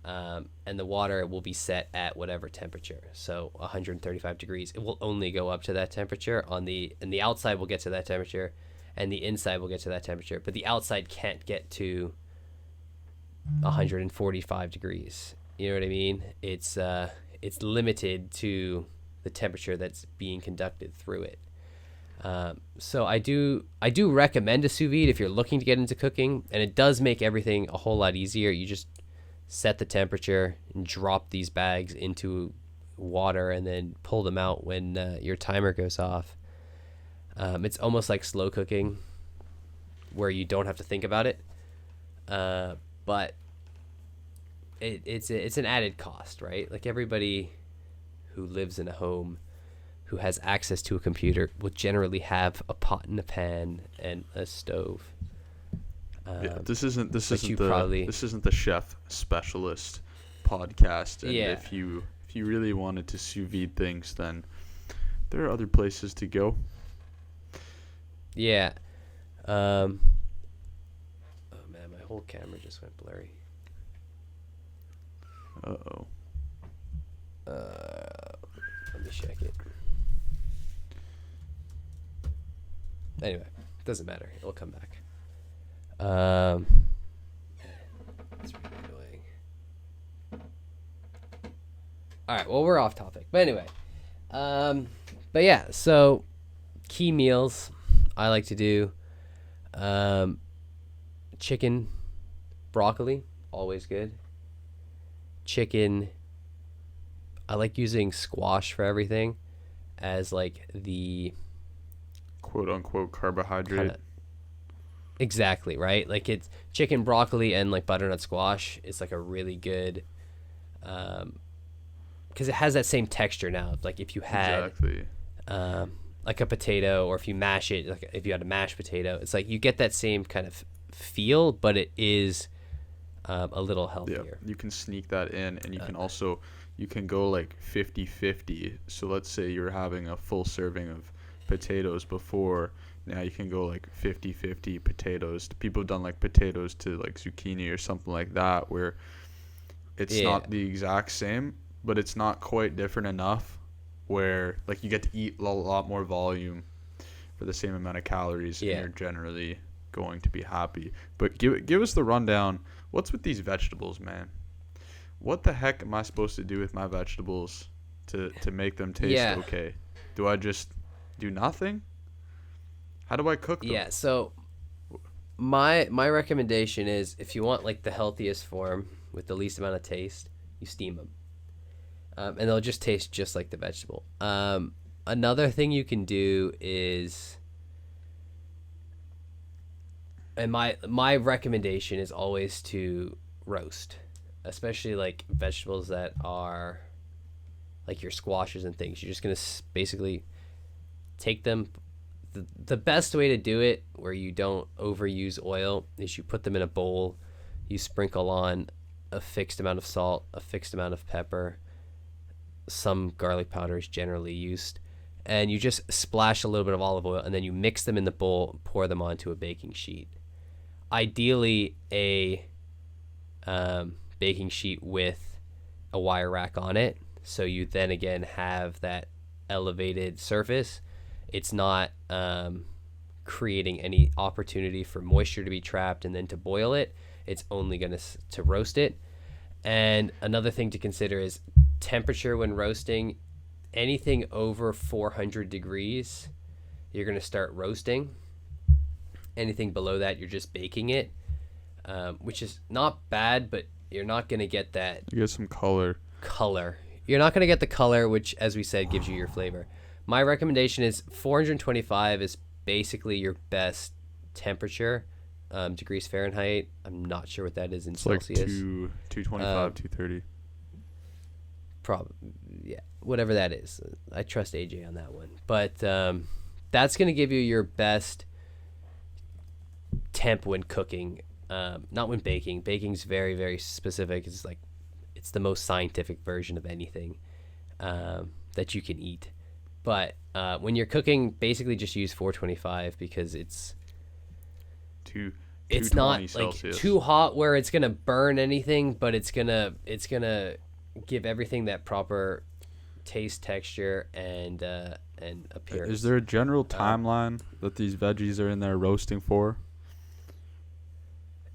and the water will be set at whatever temperature. So 135 degrees. It will only go up to that temperature and the outside will get to that temperature, and the inside will get to that temperature. But the outside can't get to 145 degrees. You know what I mean? It's limited to the temperature that's being conducted through it. So I do recommend a sous vide if you're looking to get into cooking, and it does make everything a whole lot easier. You just set the temperature and drop these bags into water and then pull them out when your timer goes off. It's almost like slow cooking where you don't have to think about it. But it's an added cost, right? Like everybody who lives in a home who has access to a computer will generally have a pot and a pan and a stove. This isn't the chef specialist podcast. And yeah. if you really wanted to sous vide things, then there are other places to go. Yeah. Oh man, my whole camera just went blurry. Uh-oh. Let me check it. Anyway, doesn't matter. It'll come back. That's really annoying. All right, well, we're off topic. But anyway, but yeah, so key meals I like to do. Chicken, broccoli, always good. Chicken, I like using squash for everything as like the quote unquote carbohydrate. Kinda, exactly, right? Like it's chicken, broccoli, and like butternut squash. It's like a really good, because it has that same texture now. Like if you had like a potato, or if you mash it, like if you had a mashed potato, it's like you get that same kind of feel, but it is a little healthier. Yeah, you can sneak that in, and you can also you can go like 50-50. So let's say you're having a full serving of potatoes before. Now you can go like 50-50 potatoes. People have done like potatoes to like zucchini or something like that, where it's not the exact same, but it's not quite different enough where like you get to eat a lot more volume for the same amount of calories, and you're generally going to be happy. But give us the rundown. What's with these vegetables, man? What the heck am I supposed to do with my vegetables to make them taste okay? Do I just do nothing? How do I cook them? Yeah, so my recommendation is, if you want like the healthiest form with the least amount of taste, you steam them. And they'll just taste just like the vegetable. Another thing you can do is, and my recommendation is always to roast, especially like vegetables that are like your squashes and things. You're just going to basically take them. The best way to do it, where you don't overuse oil, is you put them in a bowl. You sprinkle on a fixed amount of salt, a fixed amount of pepper. Some garlic powder is generally used. And you just splash a little bit of olive oil, and then you mix them in the bowl, pour them onto a baking sheet. Ideally, a baking sheet with a wire rack on it, so you then again have that elevated surface. It's not creating any opportunity for moisture to be trapped and then to boil it. It's only going to roast it. And another thing to consider is temperature when roasting. Anything over 400 degrees, you're going to start roasting. Anything below that, you're just baking it, which is not bad, but you're not going to get that. You get some color. You're not going to get the color, which, as we said, gives you your flavor. My recommendation is 425 is basically your best temperature, degrees Fahrenheit. I'm not sure what that is in Celsius. Like 225, 230. Probably, yeah, whatever that is. I trust AJ on that one. But that's going to give you your best temp when cooking, not when baking. Baking's very, very specific. It's the most scientific version of anything that you can eat. But when you're cooking, basically just use 425 because it's it's 220 not Celsius. like too hot where it's gonna burn anything, but it's gonna give everything that proper taste, texture, and appearance. Is there a general timeline that these veggies are in there roasting for?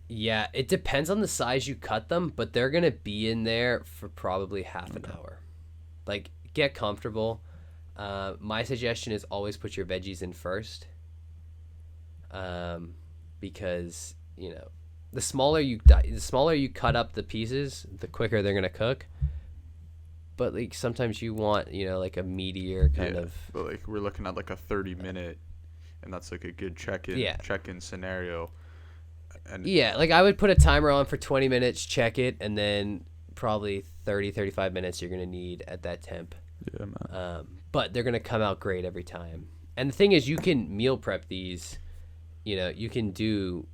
Yeah, it depends on the size you cut them, but they're gonna be in there for probably half an hour. Like, get comfortable. My suggestion is always put your veggies in first, because the smaller you cut up the pieces, the quicker they're gonna cook. But like sometimes you want like a meatier kind of. But like we're looking at like a 30-minute, and that's like a good check-in scenario. And yeah, like I would put a timer on for 20 minutes, check it, and then probably 35 minutes you're gonna need at that temp. Yeah, man. But they're gonna come out great every time. And the thing is, you can meal prep these. You can do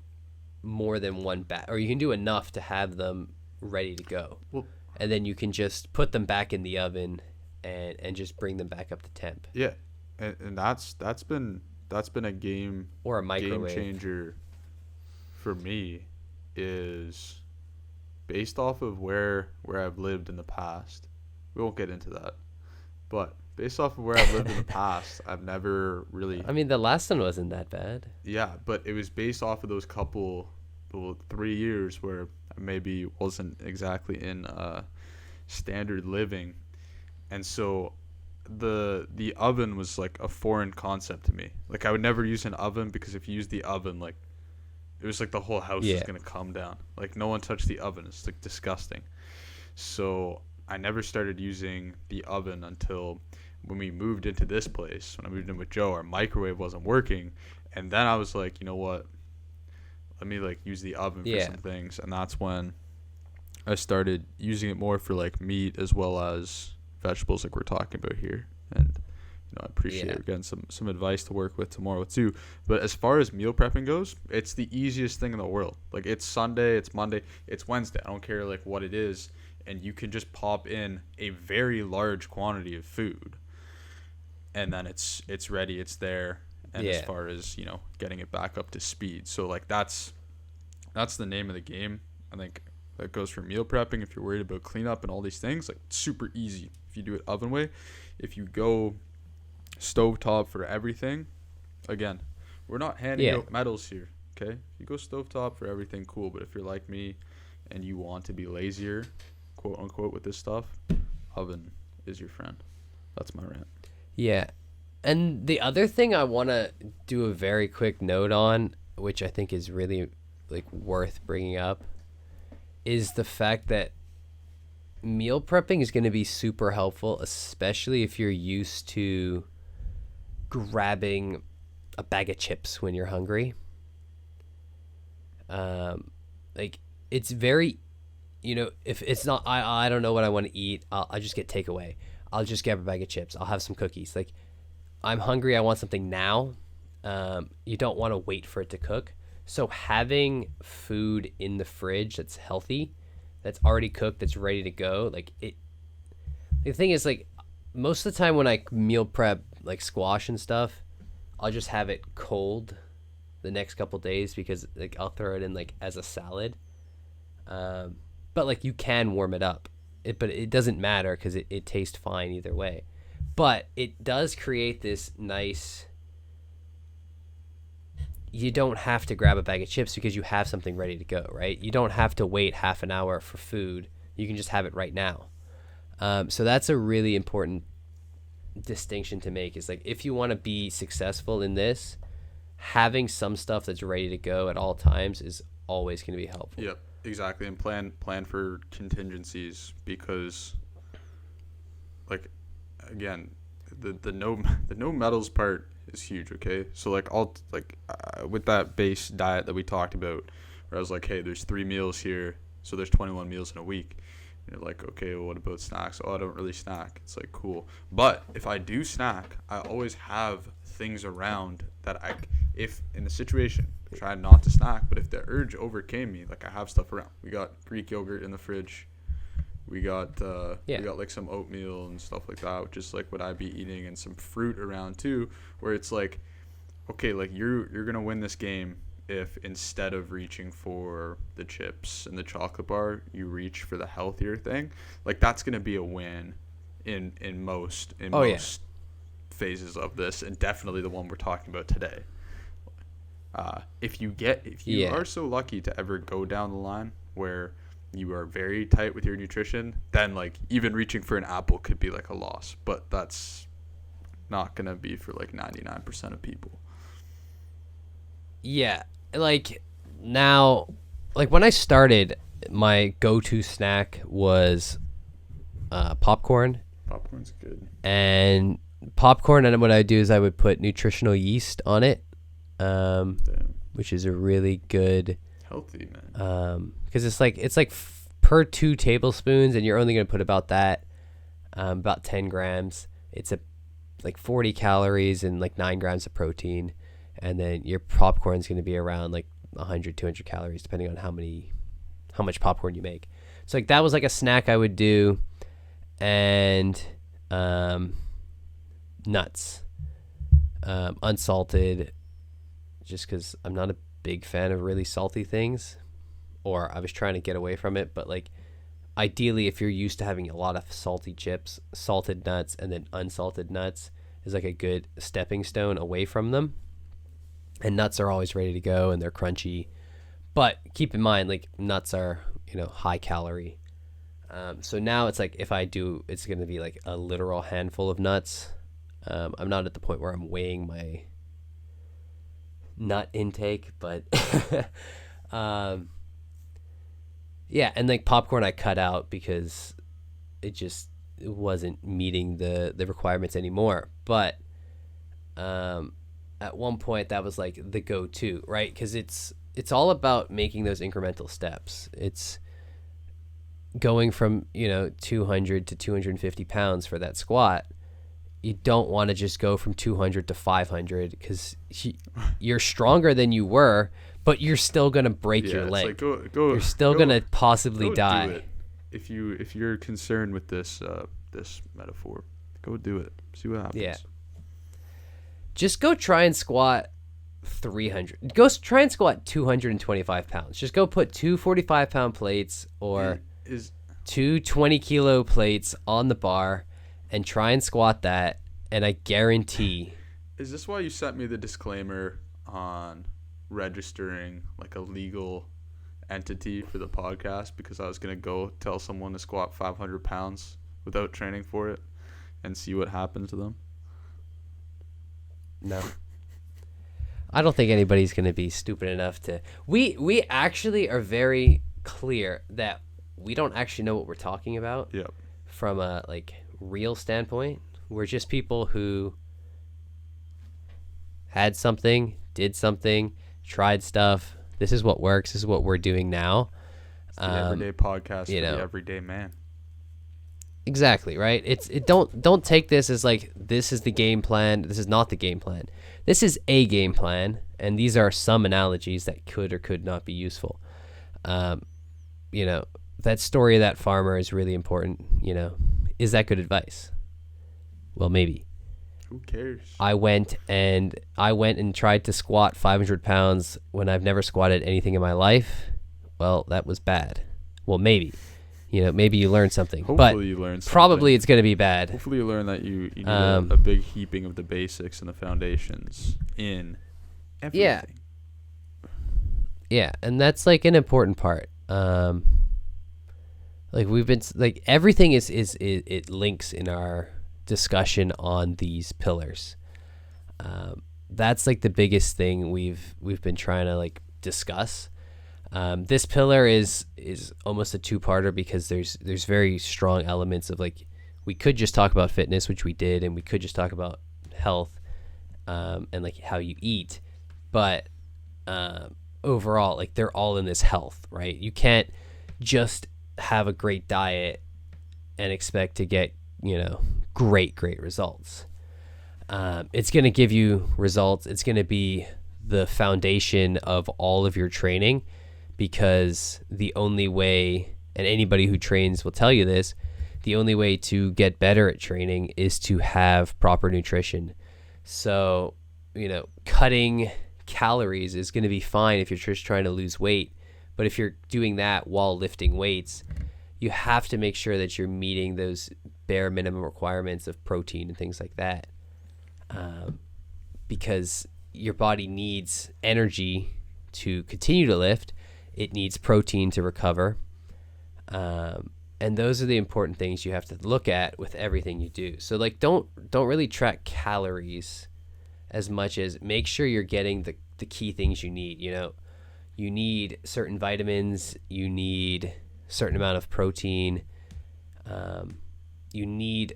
more than one batch, or you can do enough to have them ready to go. Well, and then you can just put them back in the oven and just bring them back up to temp. Yeah, and that's been a game or a microwave game changer for me, is based off of where I've lived in the past. We won't get into that, but based off of where I've lived in the past, I've never really. I mean, the last one wasn't that bad. Yeah, but it was based off of those 3 years where I maybe wasn't exactly in standard living, and so the oven was like a foreign concept to me. Like I would never use an oven, because if you use the oven, like it was like the whole house is gonna come down. Like no one touched the oven. It's like disgusting. So I never started using the oven until when we moved into this place. When I moved in with Joe, our microwave wasn't working, and then I was like, you know what? Let me like use the oven for some things, and that's when I started using it more for like meat as well as vegetables, like we're talking about here. And I appreciate again some advice to work with tomorrow too. But as far as meal prepping goes, it's the easiest thing in the world. Like it's Sunday, it's Monday, it's Wednesday. I don't care like what it is, and you can just pop in a very large quantity of food, and then it's ready, it's there. And as far as getting it back up to speed, so like that's the name of the game. I think that goes for meal prepping. If you're worried about cleanup and all these things, like it's super easy if you do it oven way. If you go stovetop for everything, again, we're not handing out medals here, okay? If you go stovetop for everything, cool. But if you're like me and you want to be lazier, quote unquote, with this stuff, oven is your friend. That's my rant. Yeah. And the other thing I want to do a very quick note on, which I think is really like worth bringing up, is the fact that meal prepping is going to be super helpful, especially if you're used to grabbing a bag of chips when you're hungry. Like it's very, if it's not, I don't know what I want to eat, I'll just get takeaway. I'll just grab a bag of chips. I'll have some cookies. Like I'm hungry, I want something now. You don't want to wait for it to cook. So having food in the fridge that's healthy, that's already cooked, that's ready to go, like it. The thing is, like most of the time when I meal prep like squash and stuff, I'll just have it cold the next couple days, because like I'll throw it in like as a salad. But like you can warm it up, but it doesn't matter because it tastes fine either way. But it does create this nice. You don't have to grab a bag of chips because you have something ready to go, right? You don't have to wait half an hour for food. You can just have it right now. So that's a really important distinction to make, is like if you want to be successful in this, having some stuff that's ready to go at all times is always going to be helpful. Yep, exactly. And plan for contingencies, because like again, the no metals part is huge. Okay, so like with that base diet that we talked about, where I was like, hey, there's 3 meals here, so there's 21 meals in a week. And you're like, okay, well, what about snacks? Oh, I don't really snack. It's like, cool. But if I do snack, I always have things around that if in the situation, try not to snack, but if the urge overcame me, like I have stuff around. We got Greek yogurt in the fridge. We got like some oatmeal and stuff like that, which is like what I'd be eating, and some fruit around too, where it's like, okay, like you're gonna win this game if instead of reaching for the chips and the chocolate bar, you reach for the healthier thing, like that's gonna be a win in most phases of this, and definitely the one we're talking about today. If you are so lucky to ever go down the line where you are very tight with your nutrition, then like even reaching for an apple could be like a loss, but that's not gonna be for like 99% of people. Yeah, like now, like when I started, my go-to snack was popcorn. Popcorn's good. And popcorn, and what I do is I would put nutritional yeast on it, which is a really good healthy, man. because it's like per 2 tablespoons, and you're only gonna put about that, about 10 grams. It's like 40 calories and like 9 grams of protein. And then your popcorn's going to be around like 100, 200 calories, depending on how much popcorn you make. So like that was like a snack I would do, and nuts, unsalted, just because I'm not a big fan of really salty things, or I was trying to get away from it. But like ideally, if you're used to having a lot of salty chips, salted nuts, and then unsalted nuts is like a good stepping stone away from them. And nuts are always ready to go, and they're crunchy. But keep in mind, like nuts are, high calorie. So now it's like if I do, it's going to be like a literal handful of nuts. I'm not at the point where I'm weighing my nut intake, but yeah. And like popcorn I cut out because it wasn't meeting the requirements anymore. But at one point that was like the go-to, right? Because it's all about making those incremental steps. It's going from 200 to 250 pounds for that squat. You don't want to just go from 200 to 500 because you're stronger than you were, but you're still gonna break your leg. Like go, you're still gonna possibly die. Do it. If you're concerned with this metaphor, go do it. See what happens. Yeah. Just go try and squat 300. Go try and squat 225 pounds. Just go put 2 45-pound plates or 2 20-kilo plates on the bar and try and squat that, and I guarantee. Is this why you sent me the disclaimer on registering like a legal entity for the podcast? Because I was going to go tell someone to squat 500 pounds without training for it and see what happens to them? No. I don't think anybody's going to be stupid enough to. We actually are very clear that we don't actually know what we're talking about. Yep. From a like real standpoint. We're just people who had something, did something, tried stuff. This is what works. This is what we're doing now. It's the everyday podcast for the everyday man. Exactly, right? Don't take this as like this is the game plan. This is not the game plan. This is a game plan, and these are some analogies that could or could not be useful. That story of that farmer is really important. Is that good advice? Well, maybe. Who cares? I went and tried to squat 500 pounds when I've never squatted anything in my life. Well, that was bad. Well, maybe. Maybe you learned something. Hopefully you learned something. Probably it's going to be bad. Hopefully you learn that you need a big heaping of the basics and the foundations in everything. Yeah. Yeah, and that's like an important part. Like we've been like everything is it links in our discussion on these pillars. That's like the biggest thing we've been trying to like discuss. This pillar is almost a two-parter because there's very strong elements of like we could just talk about fitness, which we did, and we could just talk about health and like how you eat, but overall like they're all in this health, right? You can't just have a great diet and expect to get great results. It's going to give you results. It's going to be the foundation of all of your training, because the only way, and anybody who trains will tell you this, the only way to get better at training is to have proper nutrition. So, cutting calories is going to be fine if you're just trying to lose weight. But if you're doing that while lifting weights, you have to make sure that you're meeting those bare minimum requirements of protein and things like that. Because your body needs energy to continue to lift. It needs protein to recover. And those are the important things you have to look at with everything you do. So like, don't really track calories as much as make sure you're getting the key things you need. You know, you need certain vitamins, you need a certain amount of protein, you need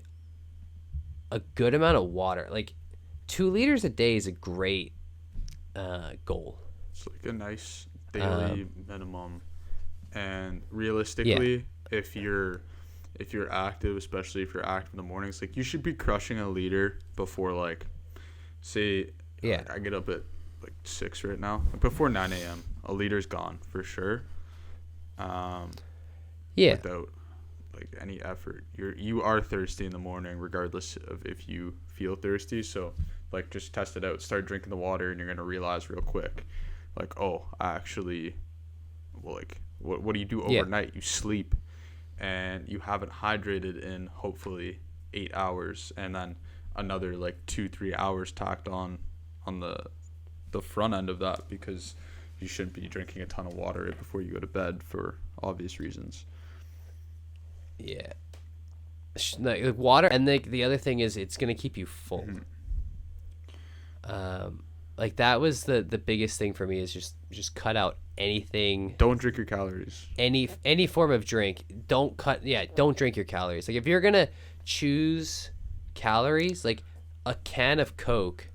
a good amount of water. Like 2 liters a day is a great goal. It's like a nice daily minimum. And realistically, if you're active, especially if you're active in the mornings, like you should be crushing a liter before, like, say, I get up at like 6 right now. Before 9 a.m., a liter's gone for sure. Without like any effort, you are thirsty in the morning, regardless of if you feel thirsty. So like, just test it out. Start drinking the water, and you're gonna realize real quick, like, oh, I actually, well, like, what do you do overnight? You sleep, and you haven't hydrated in hopefully 8 hours, and then another like 2-3 hours tacked on the front end of that, because you shouldn't be drinking a ton of water right before you go to bed for obvious reasons. Yeah. Like water, and the other thing is it's going to keep you full. Like that was the biggest thing for me, is just cut out anything. Don't drink your calories. Any form of drink. Don't drink your calories. Like if you're going to choose calories, like a can of Coke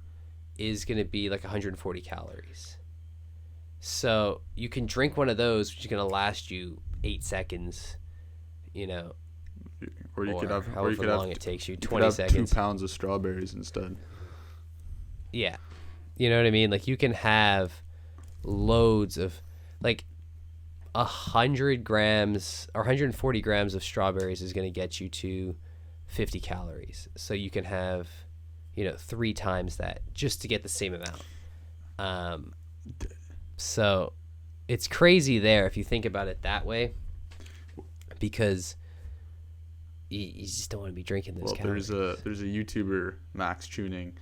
is going to be like 140 calories. So you can drink one of those, which is going to last you 8 seconds, you know, or you could have however long it takes you, 20 could have seconds. 2 pounds of strawberries instead. Yeah. You know what I mean? Like you can have loads of, like 100 grams or 140 grams of strawberries is going to get you to 50 calories. So you can have, 3 times that just to get the same amount. So it's crazy there if you think about it that way, because you just don't want to be drinking those calories. There's a YouTuber, Max Tuning,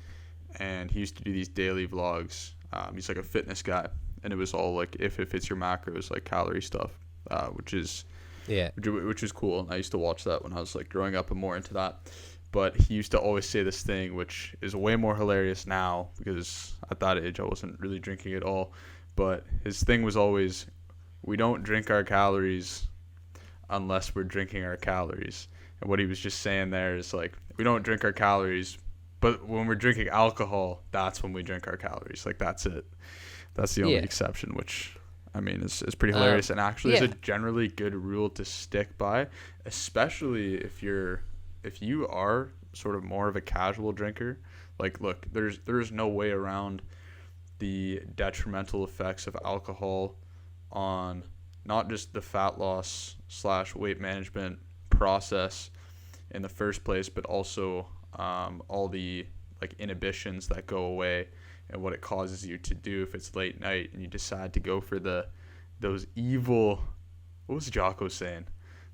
and he used to do these daily vlogs. He's like a fitness guy, and it was all like if it fits your macros, like calorie stuff, which is cool. And I used to watch that when I was like growing up and more into that. But he used to always say this thing, which is way more hilarious now, because at that age I wasn't really drinking at all. But his thing was always, we don't drink our calories unless we're drinking our calories. And what he was just saying there is like, we don't drink our calories, but when we're drinking alcohol, that's when we drink our calories. Like that's it. That's the only exception, which I mean is pretty hilarious, and actually is a generally good rule to stick by, especially if you are sort of more of a casual drinker. Like, look, there's no way around the detrimental effects of alcohol on not just the fat loss / weight management process in the first place, but also all the like inhibitions that go away and what it causes you to do if it's late night and you decide to go for those evil, what was Jocko saying?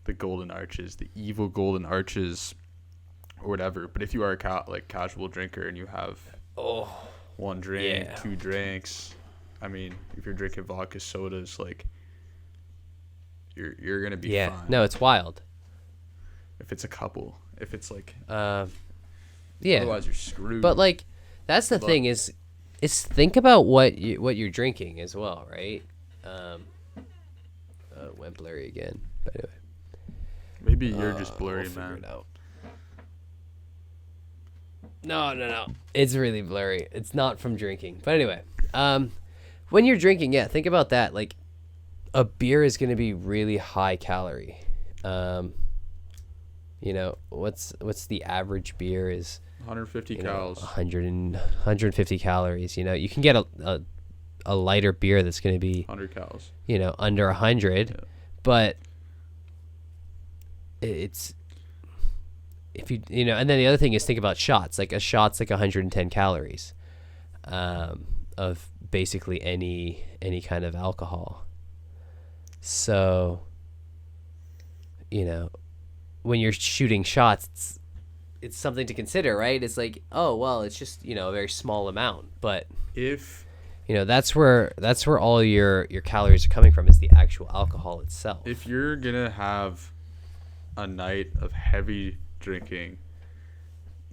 The golden arches, the evil golden arches or whatever. But if you are a casual drinker and you have one drink, 2 drinks, I mean, if you're drinking vodka sodas, like you're gonna be fine. No, it's wild. If it's a couple, if it's like otherwise you're screwed. But like that's the thing is think about what you're drinking as well, right? It went blurry again. But anyway, maybe you're just blurry, man. It out. No. It's really blurry. It's not from drinking. But anyway, when you're drinking, think about that. Like a beer is going to be really high calorie. What's the average beer is 150 calories. 150 calories. You can get a lighter beer that's going to be 100 calories. Under 100, but it's if you and then the other thing is think about shots. Like a shot's like 110 calories of basically any kind of alcohol. So, when you're shooting shots, it's something to consider, right? It's like, oh well, it's just a very small amount, but If that's where all your calories are coming from, is the actual alcohol itself. if you're gonna have a night of heavy drinking,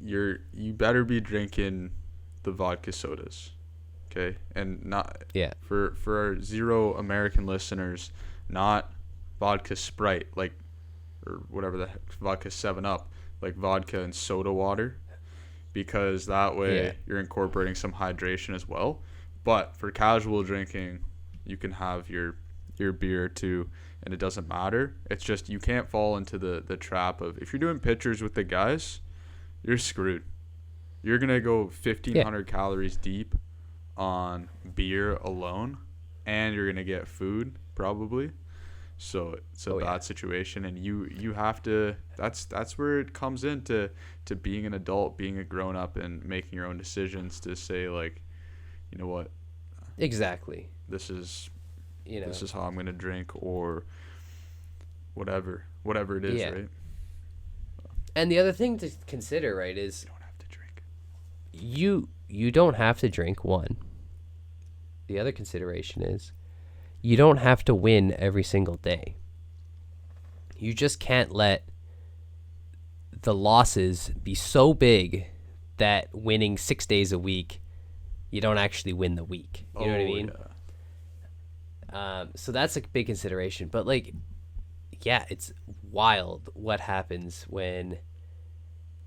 you better be drinking the vodka sodas, okay? And not for our 0 American listeners, not vodka Sprite, like, or whatever the heck, vodka 7-Up, like vodka and soda water, because that way you're incorporating some hydration as well. But for casual drinking, you can have your beer too, and it doesn't matter. It's just you can't fall into the trap of, if you're doing pitchers with the guys, you're screwed. You're going to go 1,500 calories deep on beer alone, and you're going to get food probably. So it's a bad situation, and you have to. That's where it comes into being an adult, being a grown up, and making your own decisions to say, like, you know what? Exactly. This is how I'm gonna drink, or whatever it is, right? And the other thing to consider, right, is you don't have to drink. You don't have to drink. One. The other consideration is, you don't have to win every single day. You just can't let the losses be so big that winning 6 days a week, you don't actually win the week. You know what I mean? Yeah. So that's a big consideration. But, like, yeah, it's wild what happens when,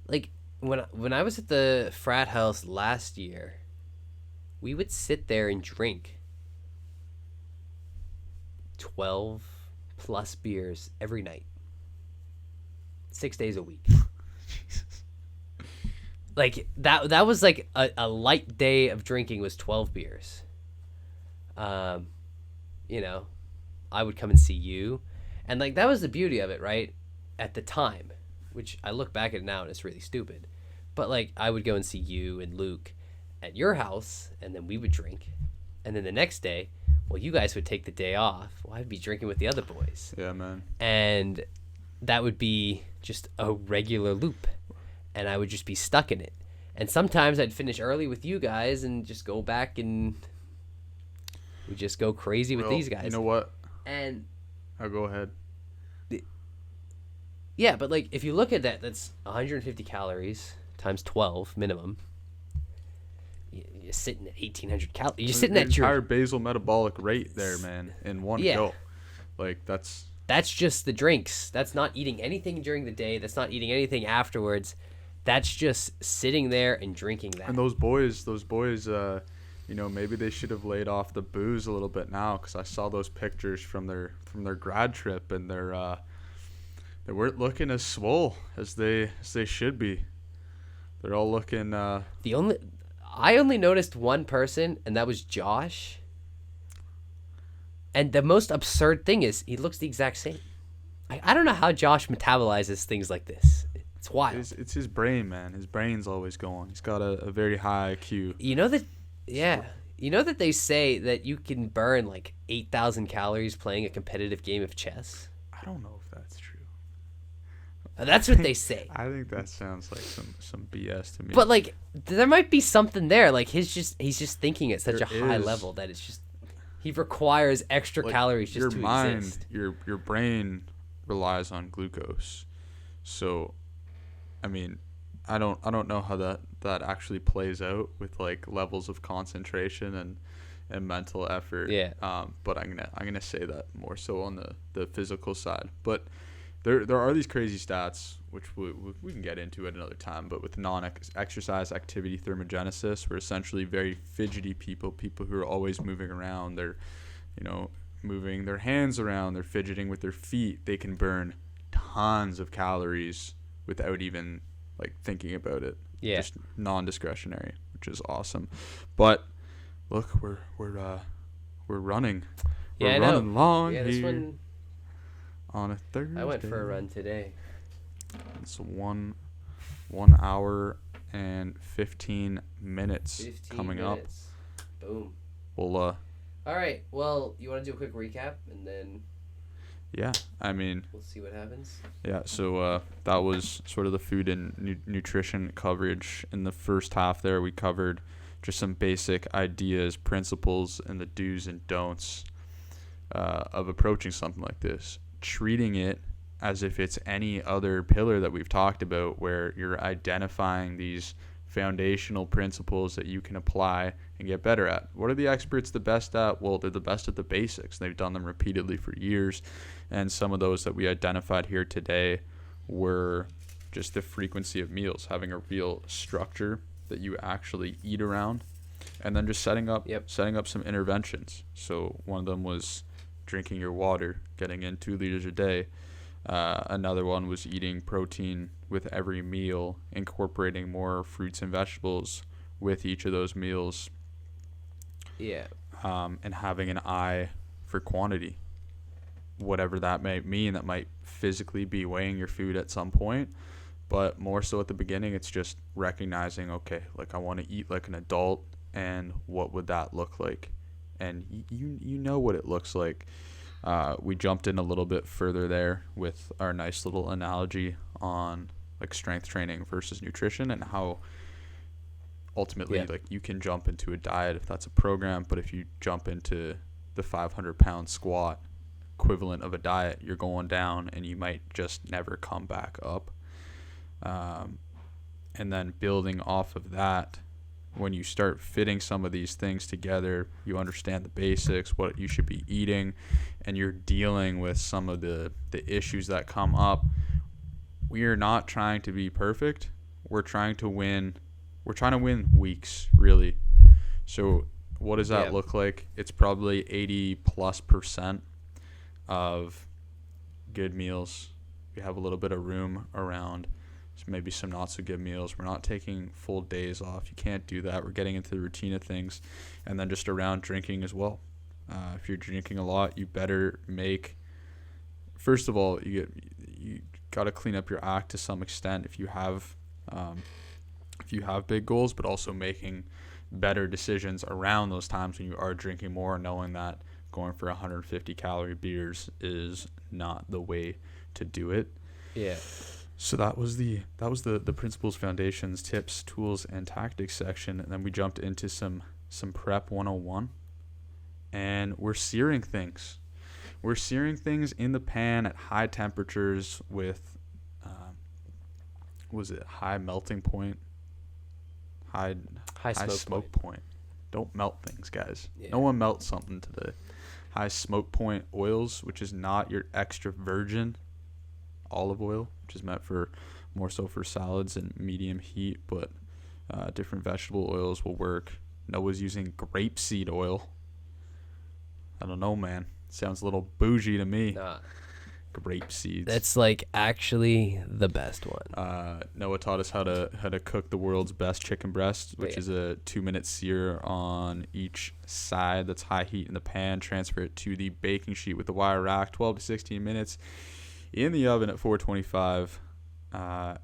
like, when I was at the frat house last year, we would sit there and drink 12 plus beers every night, 6 days a week. Like that was like a light day of drinking was 12 beers. I would come and see you, and like that was the beauty of it, right? At the time, which I look back at it now and it's really stupid, but like I would go and see you and Luke at your house, and then we would drink, and then the next day, well, you guys would take the day off. Well, I'd be drinking with the other boys. Yeah, man. And that would be just a regular loop, and I would just be stuck in it. And sometimes I'd finish early with you guys and just go back and we just go crazy with these guys. You know what? And I'll go ahead. Yeah, but like if you look at that, that's 150 calories times 12 minimum. You're sitting at 1,800 calories. You're sitting at your entire basal metabolic rate there, man, in one go. Like that's just the drinks. That's not eating anything during the day. That's not eating anything afterwards. That's just sitting there and drinking that. And those boys, maybe they should have laid off the booze a little bit now, because I saw those pictures from their grad trip, and they weren't looking as swole as they should be. They're all looking. I only noticed one person, and that was Josh. And the most absurd thing is he looks the exact same. I don't know how Josh metabolizes things like this. It's wild. It's his brain, man. His brain's always going. He's got a very high IQ. You know that, You know that they say that you can burn like 8,000 calories playing a competitive game of chess? I don't know if that's true. That's what they say. I think that sounds like some BS to me. But like there might be something there. Like he's just thinking at such a high level that it's just he requires extra calories just to exist. Your brain relies on glucose. So I mean, I don't know how that actually plays out with like levels of concentration and mental effort. Yeah. But I'm gonna say that more so on the physical side. But there are these crazy stats which we can get into at another time. But with non-exercise activity thermogenesis, we're essentially very fidgety people who are always moving around. They're moving their hands around. They're fidgeting with their feet. They can burn tons of calories without even like thinking about it. Yeah. Just non-discretionary, which is awesome. But look, we're running. We're running long this here one on a Thursday. I went for a run today. It's 1 hour and 15 minutes coming up. Boom. we'll All right. Well, you want to do a quick recap, and then yeah, I mean, we'll see what happens. yeah. So that was sort of the food and nutrition coverage in the first half. There, we covered just some basic ideas, principles, and the do's and don'ts of approaching something like this, treating it as if it's any other pillar that we've talked about, where you're identifying these foundational principles that you can apply and get better at. What are the experts the best at? Well, they're the best at the basics. They've done them repeatedly for years, and some of those that we identified here today were just the frequency of meals, having a real structure that you actually eat around, and then just setting up some interventions. So one of them was drinking your water, getting in 2 liters a day. Another one was eating protein with every meal, incorporating more fruits and vegetables with each of those meals. Yeah. And having an eye for quantity, whatever that might mean. That might physically be weighing your food at some point, but more so at the beginning, it's just recognizing, okay, like I want to eat like an adult, and what would that look like? And you know what it looks like. We jumped in a little bit further there with our nice little analogy on like strength training versus nutrition, and how ultimately like you can jump into a diet if that's a program, but if you jump into the 500-pound squat equivalent of a diet, you're going down and you might just never come back up. And then building off of that, when you start fitting some of these things together, you understand the basics, what you should be eating, and you're dealing with some of the issues that come up. We are not trying to be perfect. We're trying to win weeks, really. So what does that look like? It's probably 80+% of good meals. We have a little bit of room around maybe some not so good meals. We're not taking full days off. You can't do that. We're getting into the routine of things. And then just around drinking as well. If you're drinking a lot, you better make, first of all, you got to clean up your act to some extent if you have big goals, but also making better decisions around those times when you are drinking more, knowing that going for 150 calorie beers is not the way to do it. Yeah. So that was the principles, foundations, tips, tools, and tactics section, and then we jumped into some prep 101, and we're searing things. We're searing things in the pan at high temperatures with, high melting point, high smoke point. Don't melt things, guys. Yeah. No one melts something today. High smoke point oils, which is not your extra virgin olive oil, which is meant for more so for salads and medium heat, but different vegetable oils will work. Noah's using grapeseed oil. I don't know, man. Sounds a little bougie to me. Nah. Grape seeds. That's like actually the best one. Noah taught us how to cook the world's best chicken breast, which is a 2-minute sear on each side. That's high heat in the pan. Transfer it to the baking sheet with the wire rack. 12 to 16 minutes in the oven at 425. Our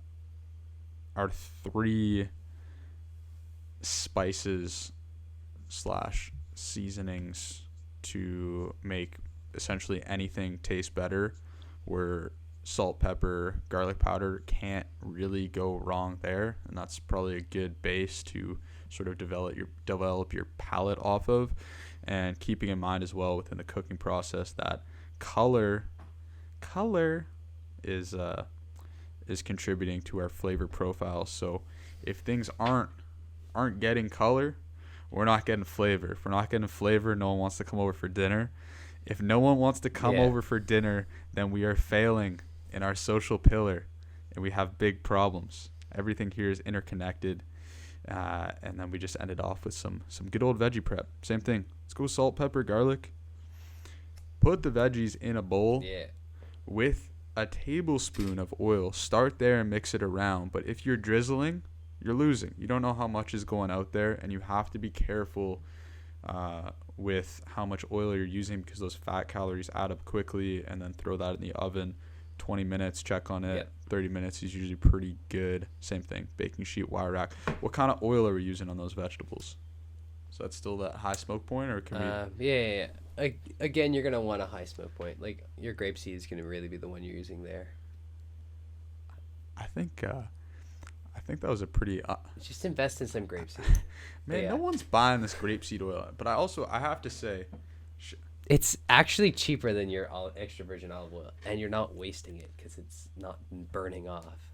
3 spices / seasonings to make essentially anything taste better, where salt, pepper, garlic powder can't really go wrong there, and that's probably a good base to sort of develop your palate off of. And keeping in mind as well within the cooking process that color is contributing to our flavor profile. So if things aren't getting color, we're not getting flavor. If we're not getting flavor, no one wants to come over for dinner. If no one wants to come over for dinner, then we are failing in our social pillar, and we have big problems. Everything here is interconnected, and then we just ended off with some good old veggie prep. Same thing. Let's go salt, pepper, garlic. Put the veggies in a bowl with a tablespoon of oil. Start there and mix it around. But if you're drizzling, you're losing. You don't know how much is going out there, and you have to be careful with how much oil you're using, because those fat calories add up quickly. And then throw that in the oven 20 minutes, check on it. 30 minutes is usually pretty good. Same thing, baking sheet, wire rack. What kind of oil are we using on those vegetables? So that's still that high smoke point, or can we? Yeah. Again, you're gonna want a high smoke point. Like your grapeseed is gonna really be the one you're using there. I think. I think that was a pretty. Just invest in some grapeseed. Man, no one's buying this grapeseed oil. But I have to say, it's actually cheaper than your extra virgin olive oil, and you're not wasting it because it's not burning off.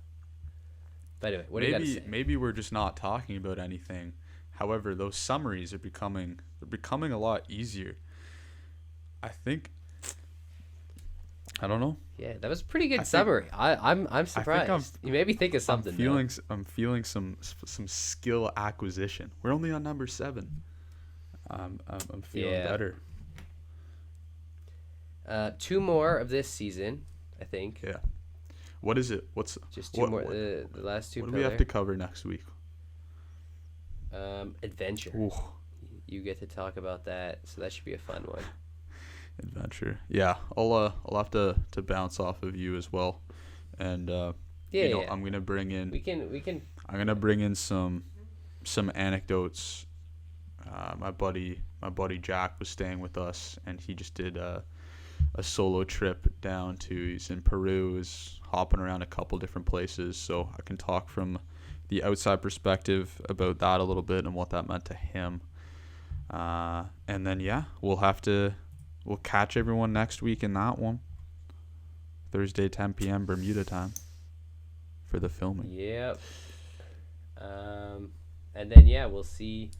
But anyway, what do you got to say? Maybe we're just not talking about anything. However, those summaries are becoming a lot easier. I think. I don't know. Yeah, that was a pretty good summary. I'm surprised. You made me think of something. I'm feeling some skill acquisition. We're only on number 7. I'm feeling better. 2 more of this season, I think. Yeah. What is it? What's just 2 more? The last 2. What do we have to cover next week? Adventure. Ooh. You get to talk about that, so that should be a fun one. Adventure. Yeah, I'll have to bounce off of you as well, and I'm gonna bring in. We can. I'm gonna bring in some anecdotes. My buddy Jack was staying with us, and he just did a solo trip down to. He's in Peru. Is hopping around a couple different places, so I can talk from the outside perspective about that a little bit and what that meant to him. And then we'll catch everyone next week in that one. Thursday, 10 p.m. Bermuda time for the filming. Yep. And then we'll see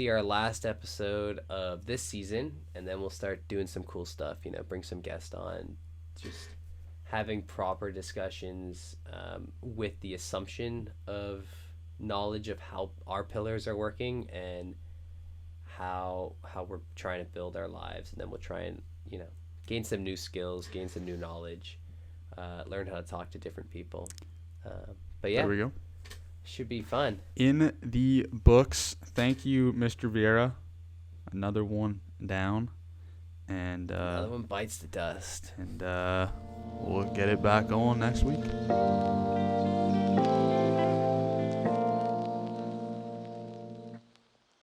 our last episode of this season, and then we'll start doing some cool stuff. Bring some guests on, just having proper discussions with the assumption of knowledge of how our pillars are working and how we're trying to build our lives, and then we'll try and gain some new skills, gain some new knowledge, learn how to talk to different people. But there we go. Should be fun. In the books. Thank you, Mr. Vieira. Another one down, and another one bites the dust. And we'll get it back on next week.